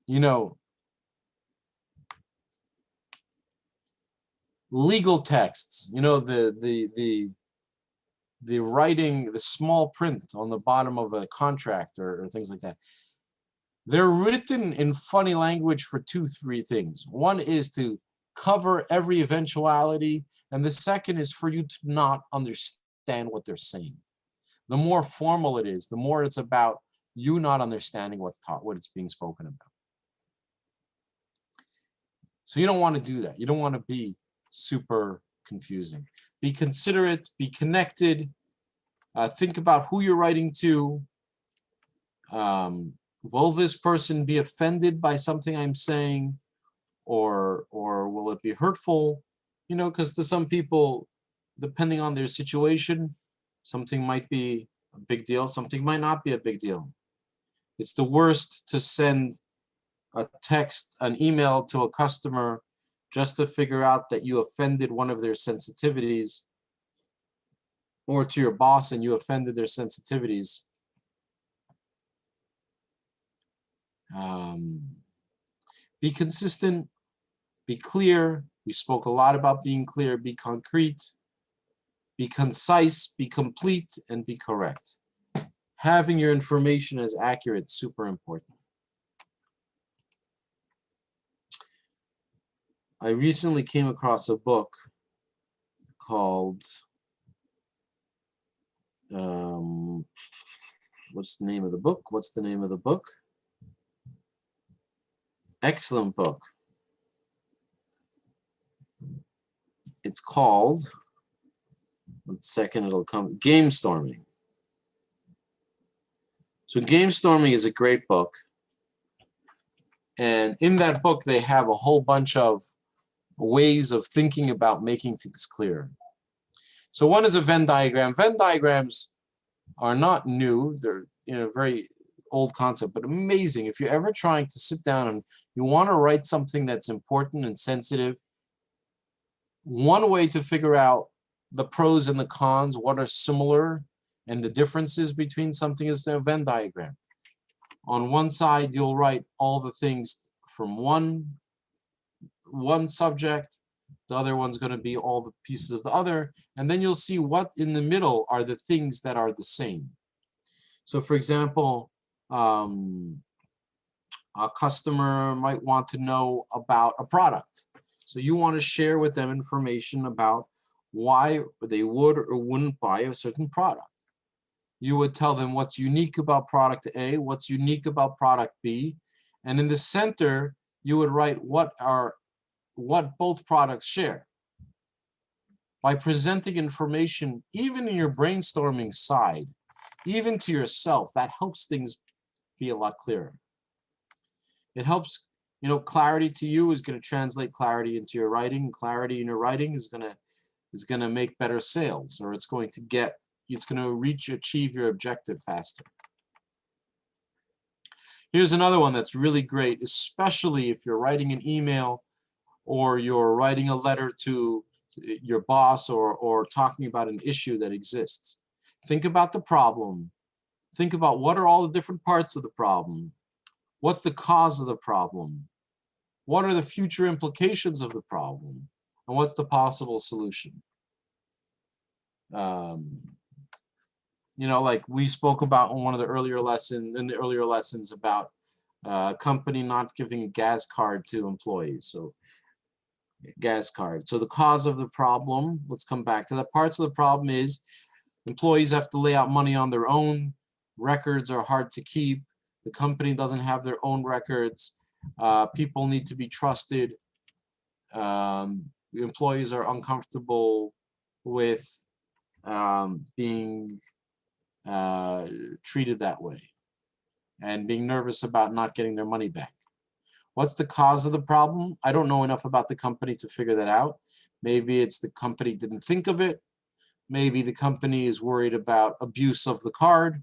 you know, legal texts, you know, the writing, the small print on the bottom of a contract or things like that. They're written in funny language for three things. One is to cover every eventuality, and the second is for you to not understand what they're saying. The more formal it is, the more it's about you not understanding what's taught, what it's being spoken about. So you don't want to do that. You don't want to be super confusing. Be considerate, be connected, think about who you're writing to. Will this person be offended by something I'm saying, or will it be hurtful? You know, because to some people, depending on their situation, something might be a big deal, something might not be a big deal. It's the worst to send a text, an email to a customer just to figure out that you offended one of their sensitivities, or to your boss and you offended their sensitivities. Be consistent, be clear. We spoke a lot about being clear, be concrete, be concise, be complete, and be correct. Having your information as accurate, super important. I recently came across a book called, what's the name of the book? What's the name of the book? Excellent book. It's called, 1 second, it'll come, Game Storming. So Game Storming is a great book. And in that book, they have a whole bunch of ways of thinking about making things clear. So one is a Venn diagram. Venn diagrams are not new. They're very old concept, but amazing. If you're ever trying to sit down and you want to write something that's important and sensitive, one way to figure out the pros and the cons, what are similar and the differences between something, is a Venn diagram. On one side, you'll write all the things from one subject. The other one's going to be all the pieces of the other. And then you'll see what in the middle are the things that are the same. So for example, a customer might want to know about a product. So you want to share with them information about why they would or wouldn't buy a certain product. You would tell them what's unique about product A, what's unique about product B, and in the center, you would write what both products share. By presenting information, even in your brainstorming side, even to yourself, that helps things be a lot clearer. It helps, clarity to you is going to translate clarity into your writing. Clarity in your writing is going to make better sales, or it's going to achieve your objective faster. Here's another one that's really great, especially if you're writing an email or you're writing a letter to your boss or talking about an issue that exists. Think about the problem. Think about what are all the different parts of the problem. What's the cause of the problem? What are the future implications of the problem? And what's the possible solution? Like we spoke about in one of the earlier lessons about a company not giving a gas card to employees. So gas card. So the cause of the problem, let's come back to that. Parts of the problem is employees have to lay out money on their own. Records are hard to keep. The company doesn't have their own records. People need to be trusted. Employees are uncomfortable with being treated that way and being nervous about not getting their money back. What's the cause of the problem? I don't know enough about the company to figure that out. Maybe it's the company didn't think of it. Maybe the company is worried about abuse of the card.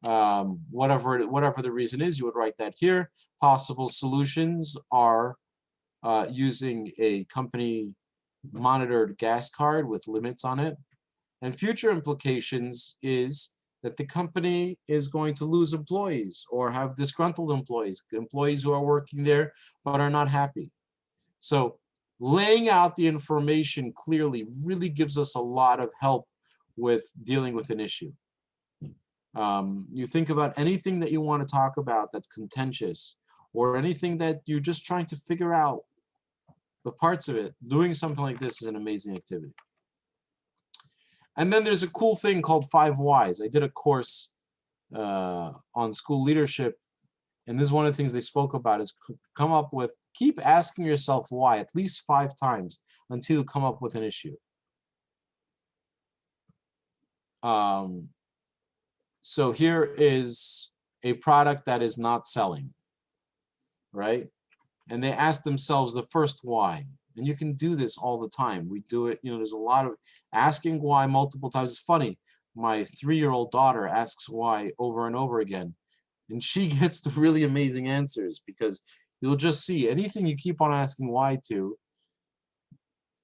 Whatever the reason is, you would write that here. Possible solutions are using a company monitored gas card with limits on it. And future implications is that the company is going to lose employees or have disgruntled employees who are working there but are not happy. So laying out the information clearly really gives us a lot of help with dealing with an issue. You think about anything that you want to talk about that's contentious, or anything that you're just trying to figure out the parts of it, doing something like this is an amazing activity. And then there's a cool thing called 5 Whys. I did a course on school leadership, and this is one of the things they spoke about, is keep asking yourself why at least 5 times until you come up with an issue. So here is a product that is not selling, right? And they ask themselves the first why. And you can do this all the time. We do it, there's a lot of asking why multiple times. It's funny. My 3-year-old daughter asks why over and over again. And she gets the really amazing answers, because you'll just see anything you keep on asking why to,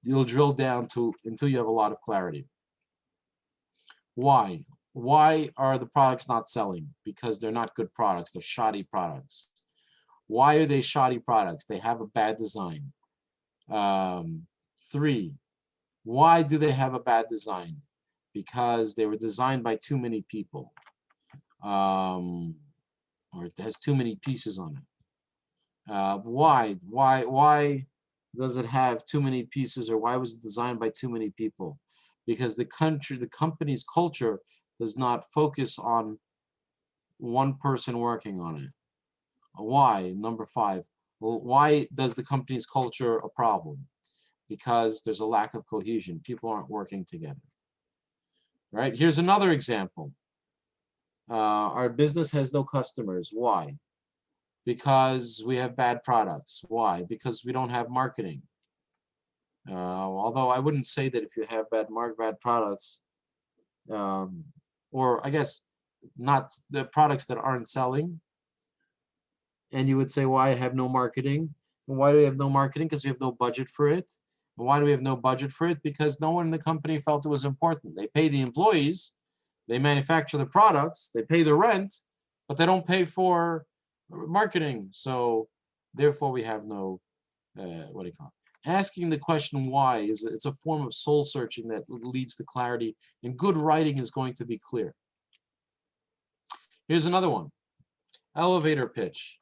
you'll drill down to until you have a lot of clarity. Why? Why are the products not selling? Because they're not good products. They're shoddy products. Why are they shoddy products? They have a bad design. 3, why do they have a bad design? Because they were designed by too many people, or it has too many pieces on it. Why does it have too many pieces, or why was it designed by too many people? Because the company's culture does not focus on one person working on it. Why? Number 5. Well, why does the company's culture a problem? Because there's a lack of cohesion. People aren't working together. Right? Here's another example. Our business has no customers. Why? Because we have bad products. Why? Because we don't have marketing. Although I wouldn't say that if you have bad products, or I guess not the products that aren't selling, and you would say, why I have no marketing? Why do we have no marketing? Because we have no budget for it. And why do we have no budget for it? Because no one in the company felt it was important. They pay the employees, they manufacture the products, they pay the rent, but they don't pay for marketing. So therefore we have no, what do you call it? Asking the question why it's a form of soul searching that leads to clarity, and good writing is going to be clear. Here's another one. Elevator pitch.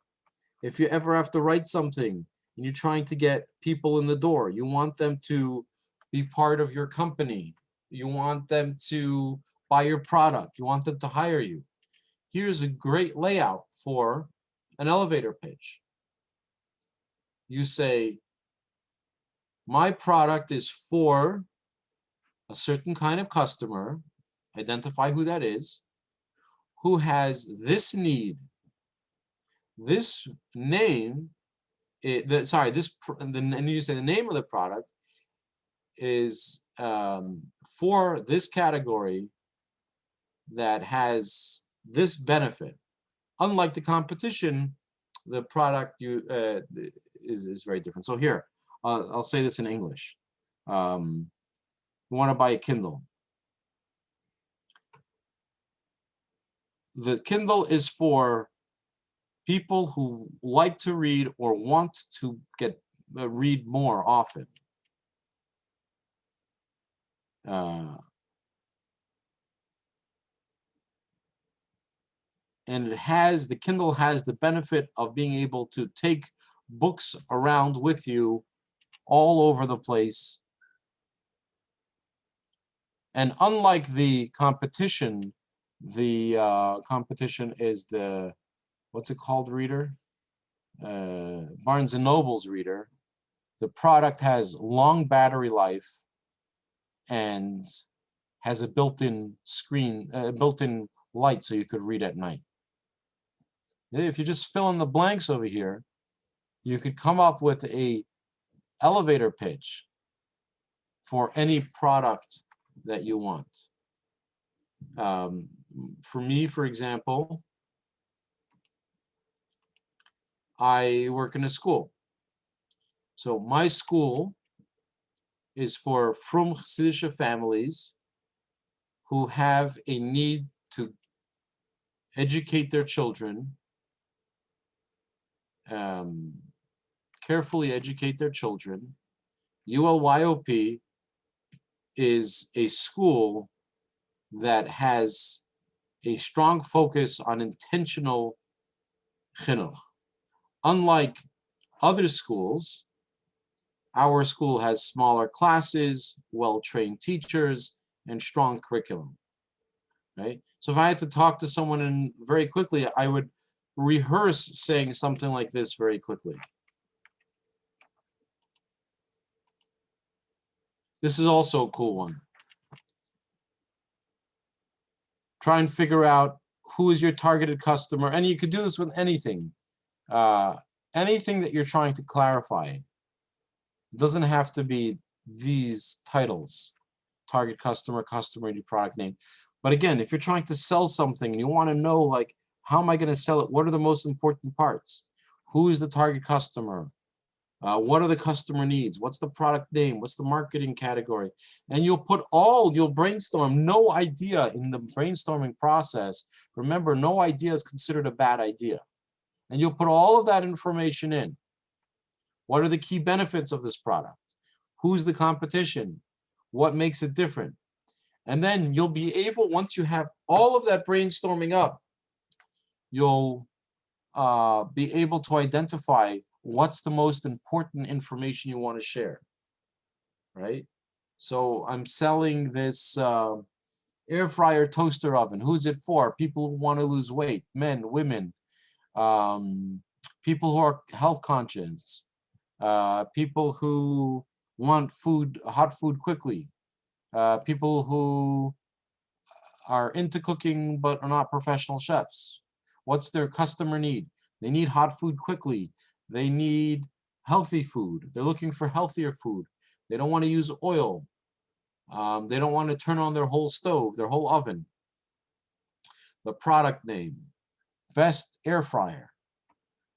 If you ever have to write something and you're trying to get people in the door, you want them to be part of your company, you want them to buy your product, you want them to hire you. Here's a great layout for an elevator pitch. You say, my product is for a certain kind of customer, identify who that is, who has this need, this name, and you say the name of the product is for this category that has this benefit. Unlike the competition, the product is very different. So here, I'll say this in English. You want to buy a Kindle. The Kindle is for people who like to read or want to read more often. And the Kindle has the benefit of being able to take books around with you all over the place. And unlike the competition is the, what's it called, reader? Barnes & Noble's reader. The product has long battery life and has a built-in screen, built-in light so you could read at night. If you just fill in the blanks over here, you could come up with a elevator pitch for any product that you want. For me, for example, I work in a school. So my school is for Frum Chassidische families who have a need to educate their children, carefully educate their children. ULYOP is a school that has a strong focus on intentional chinuch. Unlike other schools, our school has smaller classes, well-trained teachers, and strong curriculum. Right? So if I had to talk to someone very quickly, I would rehearse saying something like this very quickly. This is also a cool one. Try and figure out who is your targeted customer, and you could do this with anything. Anything that you're trying to clarify. It doesn't have to be these titles, target customer, customer, new product name. But again, if you're trying to sell something and you want to know, like, how am I going to sell it? What are the most important parts? Who is the target customer? What are the customer needs? What's the product name? What's the marketing category? And you'll brainstorm. No idea in the brainstorming process. Remember, no idea is considered a bad idea. And you'll put all of that information in. What are the key benefits of this product? Who's the competition? What makes it different? And then you'll be able, once you have all of that brainstorming up, you'll be able to identify what's the most important information you want to share, right? So I'm selling this air fryer toaster oven. Who's it for? People who want to lose weight, men, women, people who are health conscious, people who want food, hot food quickly, people who are into cooking but are not professional chefs. What's their customer need? They need hot food quickly. They need healthy food. They're looking for healthier food. They don't want to use oil. They don't want to turn on their whole stove, their whole oven. The product name, best air fryer.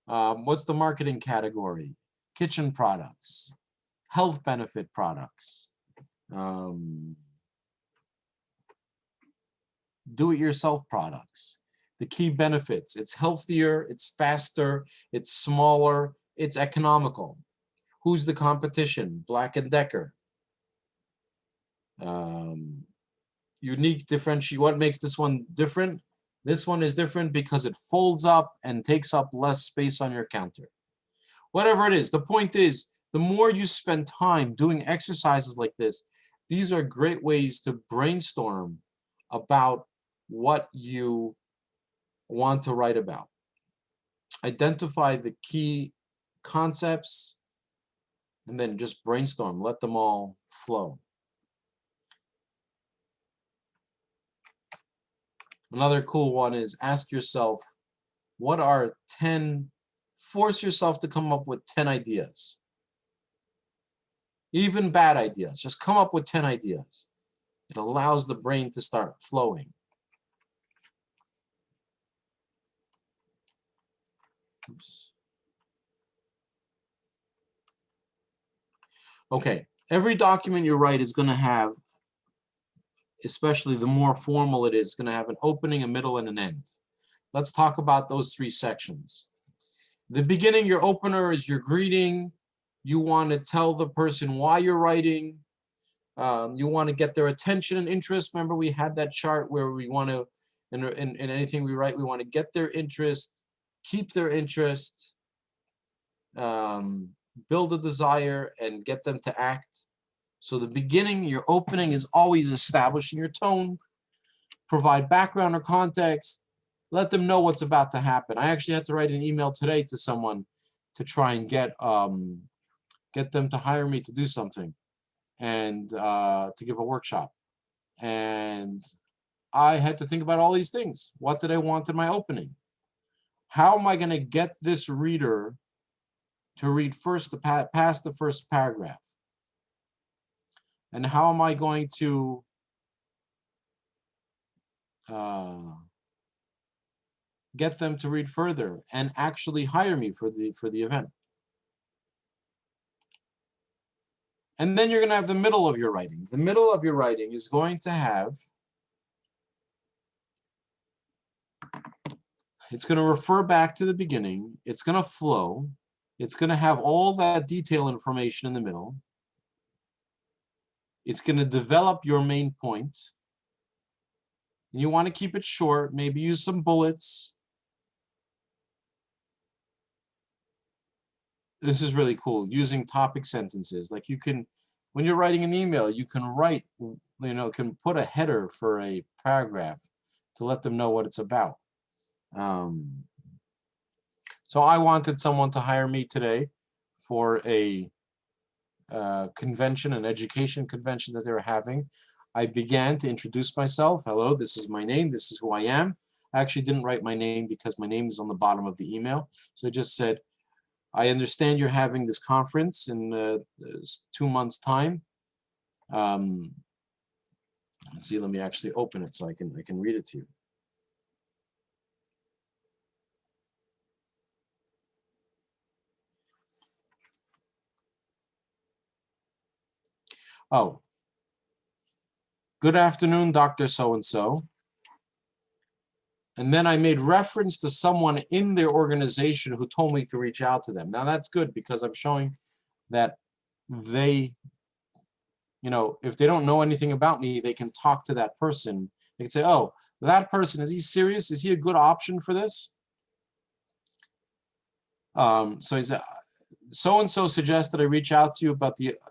What's the marketing category? Kitchen products, health benefit products, do-it-yourself products. The key benefits: it's healthier, it's faster, it's smaller, it's economical. Who's the competition? Black & Decker. Unique differentiate. What makes this one different? This one is different because it folds up and takes up less space on your counter. Whatever it is, the point is, the more you spend time doing exercises like this, these are great ways to brainstorm about what you want to write about. Identify the key concepts and then just brainstorm. Let them all flow. Another cool one is ask yourself, what are 10, force yourself to come up with 10 ideas. Even bad ideas, just come up with 10 ideas. It allows the brain to start flowing. Oops. Okay, every document you write is going to have, especially the more formal it is, going to have an opening, a middle, and an end. Let's talk about those three sections. The beginning, your opener, is your greeting. You want to tell the person why you're writing. You want to get their attention and interest. Remember, we had that chart where we want to, in anything we write, we want to get their interest, keep their interest, build a desire, and get them to act. So the beginning, your opening, is always establishing your tone, provide background or context, let them know what's about to happen. I actually had to write an email today to someone to try and get them to hire me to do something and to give a workshop. And I had to think about all these things. What did I want in my opening? How am I going to get this reader to read first past the first paragraph? And how am I going to get them to read further and actually hire me for the event? And then you're going to have the middle of your writing. The middle of your writing is going to have, it's going to refer back to the beginning. It's going to flow. It's going to have all that detail information in the middle. It's going to develop your main point. And you want to keep it short, maybe use some bullets. This is really cool, using topic sentences. Like you can, when you're writing an email, you can write, can put a header for a paragraph to let them know what it's about. So I wanted someone to hire me today for a convention, an education convention that they were having. I began to introduce myself. Hello, this is my name. This is who I am. I actually didn't write my name because my name is on the bottom of the email. So I just said, I understand you're having this conference in 2 months' time. Let's see, let me actually open it so I can read it to you. Oh, good afternoon, Dr. So-and-so. And then I made reference to someone in their organization who told me to reach out to them. Now that's good because I'm showing that they, you know, if they don't know anything about me, they can talk to that person. They can say, oh, that person, is he serious? Is he a good option for this? So he said, so-and-so suggested I reach out to you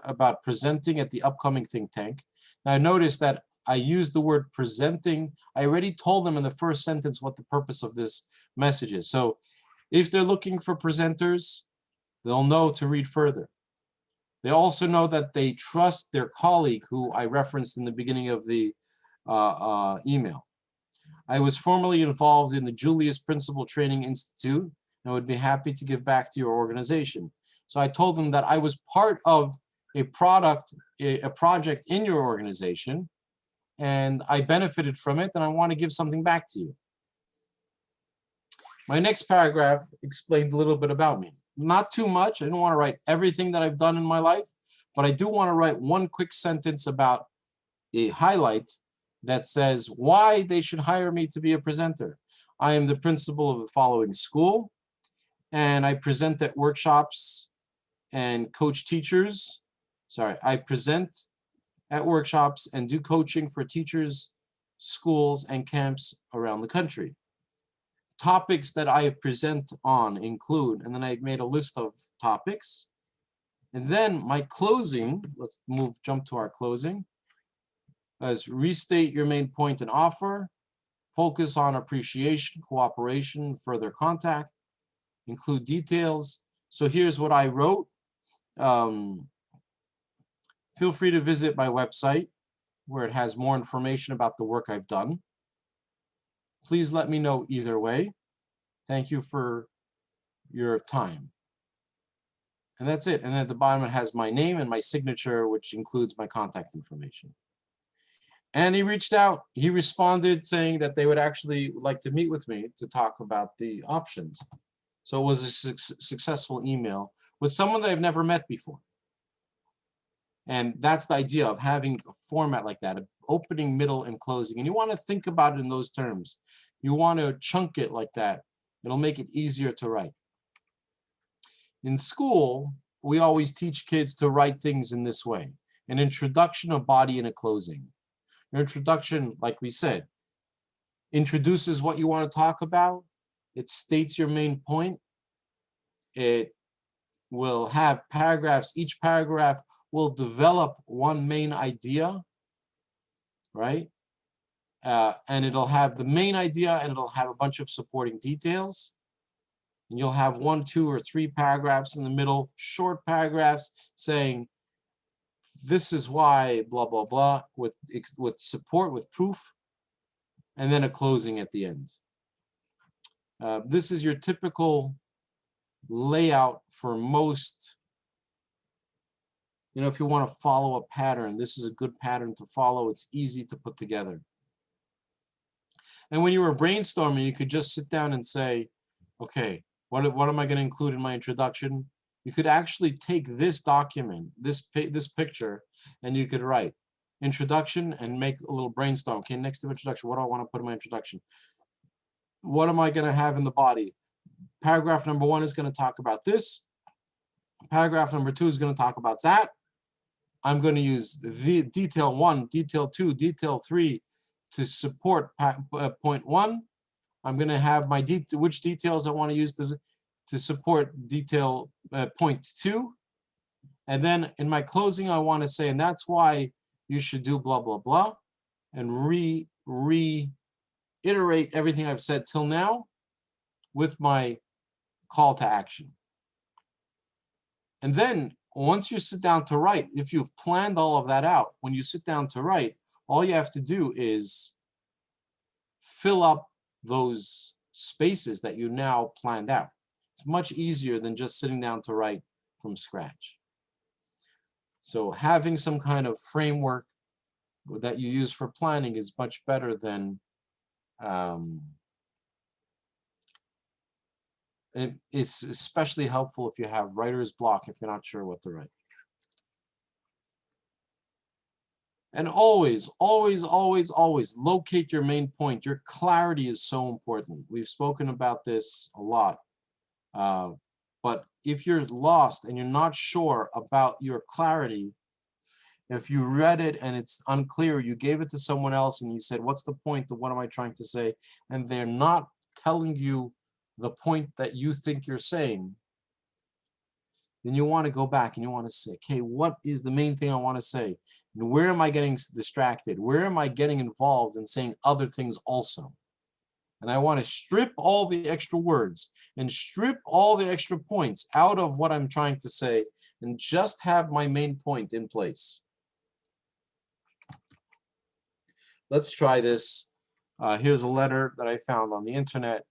about presenting at the upcoming think tank. Now I noticed that I used the word presenting. I already told them in the first sentence what the purpose of this message is. So if they're looking for presenters, they'll know to read further. They also know that they trust their colleague who I referenced in the beginning of the email. I was formerly involved in the Julius Principal Training Institute and would be happy to give back to your organization. So I told them that I was part of a project in your organization, and I benefited from it, and I want to give something back to you. My next paragraph explained a little bit about me. Not too much. I don't want to write everything that I've done in my life, but I do want to write one quick sentence about a highlight that says why they should hire me to be a presenter. I am the principal of the following school, and I present at workshops and coach teachers. Sorry, I present at workshops and do coaching for teachers, schools, and camps around the country. Topics that I present on include, and then I made a list of topics. And then my closing, let's jump to our closing, as restate your main point and offer, focus on appreciation, cooperation, further contact, include details. So here's what I wrote. Feel free to visit my website where it has more information about the work I've done. Please let me know either way. Thank you for your time. And that's it. And at the bottom, it has my name and my signature, which includes my contact information. And he reached out. He responded saying that they would actually like to meet with me to talk about the options. So it was a successful email with someone that I've never met before. And that's the idea of having a format like that, of opening, middle, and closing. And you want to think about it in those terms. You want to chunk it like that. It'll make it easier to write. In school, we always teach kids to write things in this way: an introduction, a body, and a closing. Your introduction, like we said, introduces what you want to talk about. It states your main point. It will have paragraphs. Each paragraph will develop one main idea, right? And it'll have the main idea, and it'll have a bunch of supporting details. And you'll have 1, 2, or 3 paragraphs in the middle, short paragraphs saying, this is why, blah, blah, blah, with support, with proof, and then a closing at the end. This is your typical layout for most, if you want to follow a pattern, this is a good pattern to follow. It's easy to put together. And when you were brainstorming, you could just sit down and say, okay, what am I going to include in my introduction? You could actually take this document, this picture, and you could write introduction and make a little brainstorm. Okay, next to introduction, what do I want to put in my introduction? What am I going to have in the body? Paragraph number 1 is going to talk about this. Paragraph number 2 is going to talk about that. I'm going to use the detail 1, detail 2, detail 3 to support point 1. I'm going to have my which details I want to use to support detail point 2. And then in my closing, I want to say, and that's why you should do blah, blah, blah, and reiterate everything I've said till now with my call to action. And then once you sit down to write, if you've planned all of that out, when you sit down to write, all you have to do is fill up those spaces that you now planned out. It's much easier than just sitting down to write from scratch. So having some kind of framework that you use for planning is much better than it's especially helpful if you have writer's block, if you're not sure what to write. And always, always, always, always locate your main point. Your clarity is so important. We've spoken about this a lot. But if you're lost and you're not sure about your clarity, if you read it and it's unclear, you gave it to someone else and you said, what's the point of what am I trying to say? And they're not telling you the point that you think you're saying, then you want to go back and you want to say, okay, what is the main thing I want to say? And where am I getting distracted? Where am I getting involved in saying other things also? And I want to strip all the extra words and strip all the extra points out of what I'm trying to say and just have my main point in place. Let's try this. Here's a letter that I found on the internet,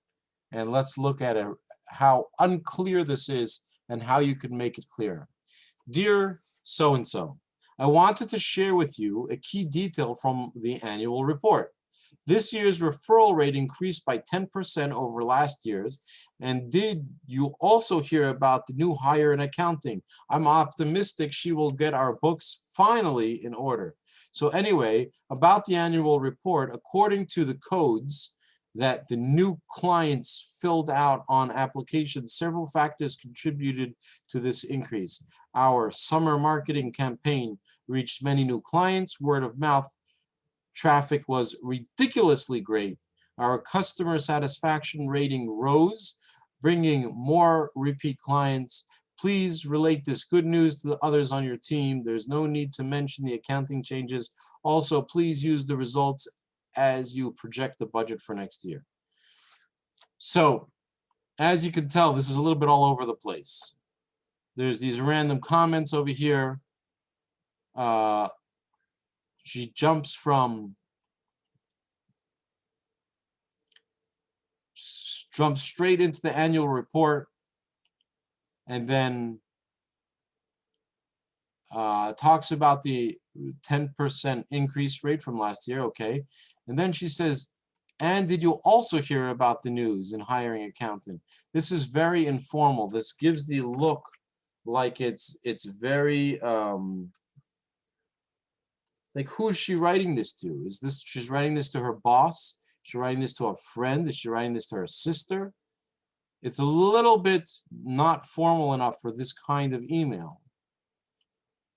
and let's look at how unclear this is and how you can make it clear. Dear so-and-so, I wanted to share with you a key detail from the annual report. This year's referral rate increased by 10% over last year's. And did you also hear about the new hire in accounting? I'm optimistic she will get our books finally in order. So anyway, about the annual report, according to the codes that the new clients filled out on applications, several factors contributed to this increase. Our summer marketing campaign reached many new clients. Word of mouth traffic was ridiculously great. Our customer satisfaction rating rose, bringing more repeat clients. Please relate this good news to the others on your team. There's no need to mention the accounting changes. Also, please use the results as you project the budget for next year. So, as you can tell, this is a little bit all over the place. There's these random comments over here. She jumps straight into the annual report and then talks about the 10% increase rate from last year. Okay. And then she says, and did you also hear about the news in hiring accountant? This is very informal. This gives the look like it's very like, who is she writing this to? Is this, she's writing this to her boss? Is she writing this to a friend? Is she writing this to her sister? It's a little bit not formal enough for this kind of email.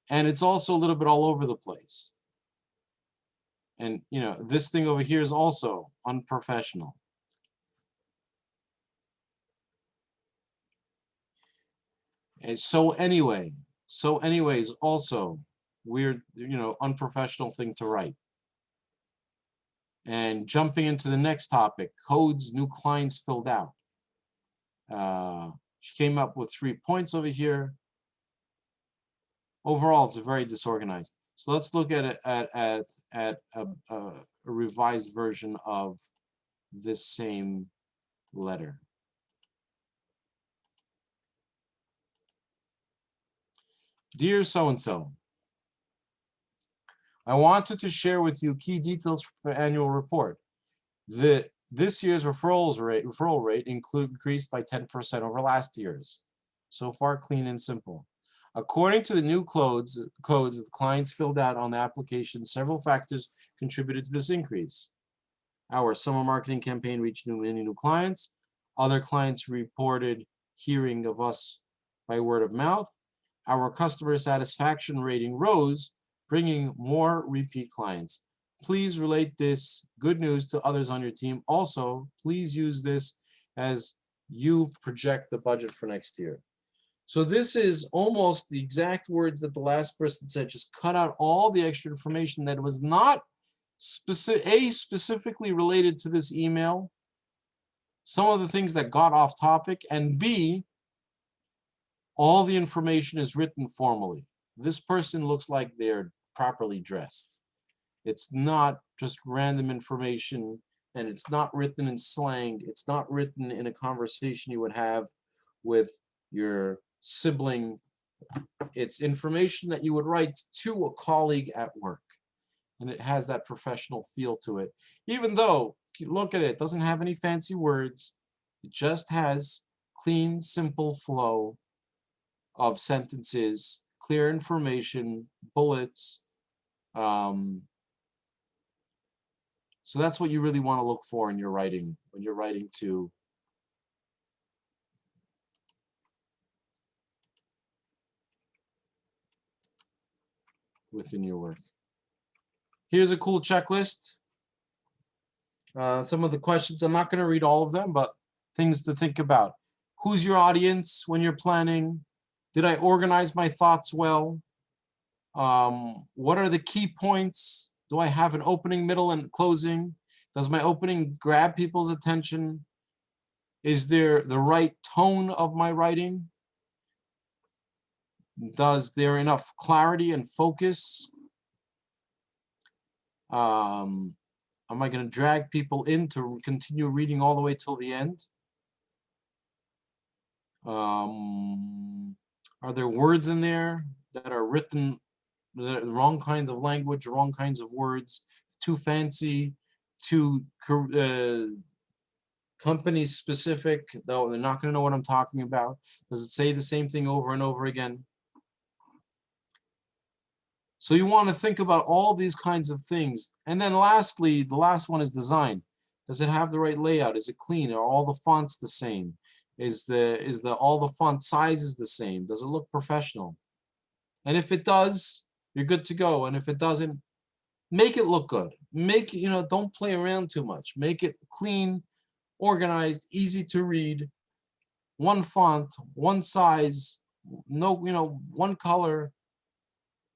And it's also a little bit all over the place. And, you know, this thing over here is also unprofessional. And so anyways, also weird, you know, unprofessional thing to write. And jumping into the next topic, codes new clients filled out. She came up with 3 points over here. Overall, it's very disorganized. So let's look at a revised version of this same letter. Dear so-and-so, I wanted to share with you key details for the annual report. This year's referral rate increased by 10% over last year's. So far, clean and simple. According to the new codes the clients filled out on the application, several factors contributed to this increase. Our summer marketing campaign reached many new clients. Other clients reported hearing of us by word of mouth. Our customer satisfaction rating rose, bringing more repeat clients. Please relate this good news to others on your team. Also, please use this as you project the budget for next year. So this is almost the exact words that the last person said. Just cut out all the extra information that was not specifically related to this email, some of the things that got off topic, and B, all the information is written formally. This person looks like they're properly dressed. It's not just random information, and it's not written in slang. It's not written in a conversation you would have with your sibling. It's information that you would write to a colleague at work, and it has that professional feel to it. Even though, look at it, it doesn't have any fancy words. It just has clean, simple flow of sentences, clear information, bullets, So that's what you really want to look for in your writing, when you're writing to within your work. Here's a cool checklist. Some of the questions, I'm not going to read all of them, but things to think about. Who's your audience when you're planning? Did I organize my thoughts well? What are the key points? Do I have an opening, middle, and closing? Does my opening grab people's attention? Is there the right tone of my writing? Does there enough clarity and focus? Am I going to drag people in to continue reading all the way till the end? Are there words in there that are written the wrong kinds of language, wrong kinds of words, too fancy, too company specific, though they're not going to know what I'm talking about? Does it say the same thing over and over again? So you want to think about all these kinds of things. And then lastly, the last one is design. Does it have the right layout? Is it clean? Are all the fonts the same? Is all the font sizes the same? Does it look professional? And if it does, you're good to go. And if it doesn't, make it look good. Make, don't play around too much. Make it clean, organized, easy to read, one font, one size, no, one color.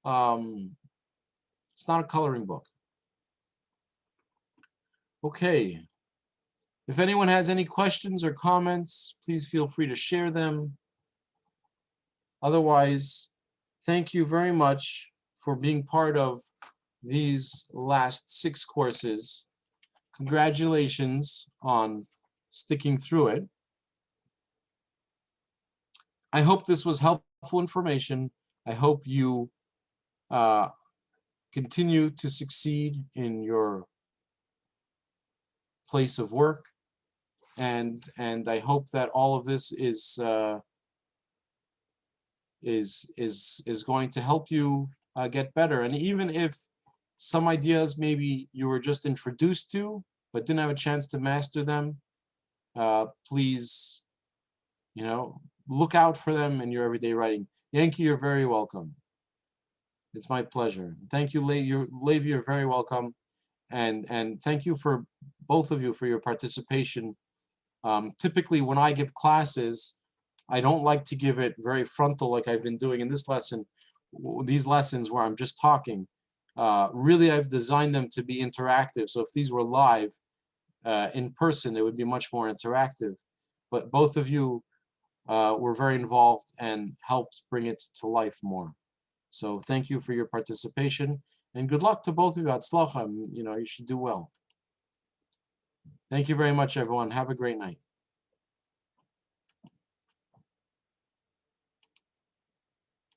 It's not a coloring book. Okay. If anyone has any questions or comments, please feel free to share them. Otherwise, thank you very much for being part of these last 6 courses. Congratulations on sticking through it. I hope this was helpful information. I hope you continue to succeed in your place of work, and I hope that all of this is going to help you get better. And even if some ideas maybe you were just introduced to but didn't have a chance to master them, please, look out for them in your everyday writing. Yankee, you're very welcome. It's my pleasure. Thank you, Levi, you're very welcome. And thank you for both of you for your participation. Typically, when I give classes, I don't like to give it very frontal like I've been doing in this lesson, these lessons where I'm just talking. Really, I've designed them to be interactive. So if these were live in person, it would be much more interactive. But both of you were very involved and helped bring it to life more. So thank you for your participation, and good luck to both of you. Hatzlacha, you should do well. Thank you very much, everyone. Have a great night.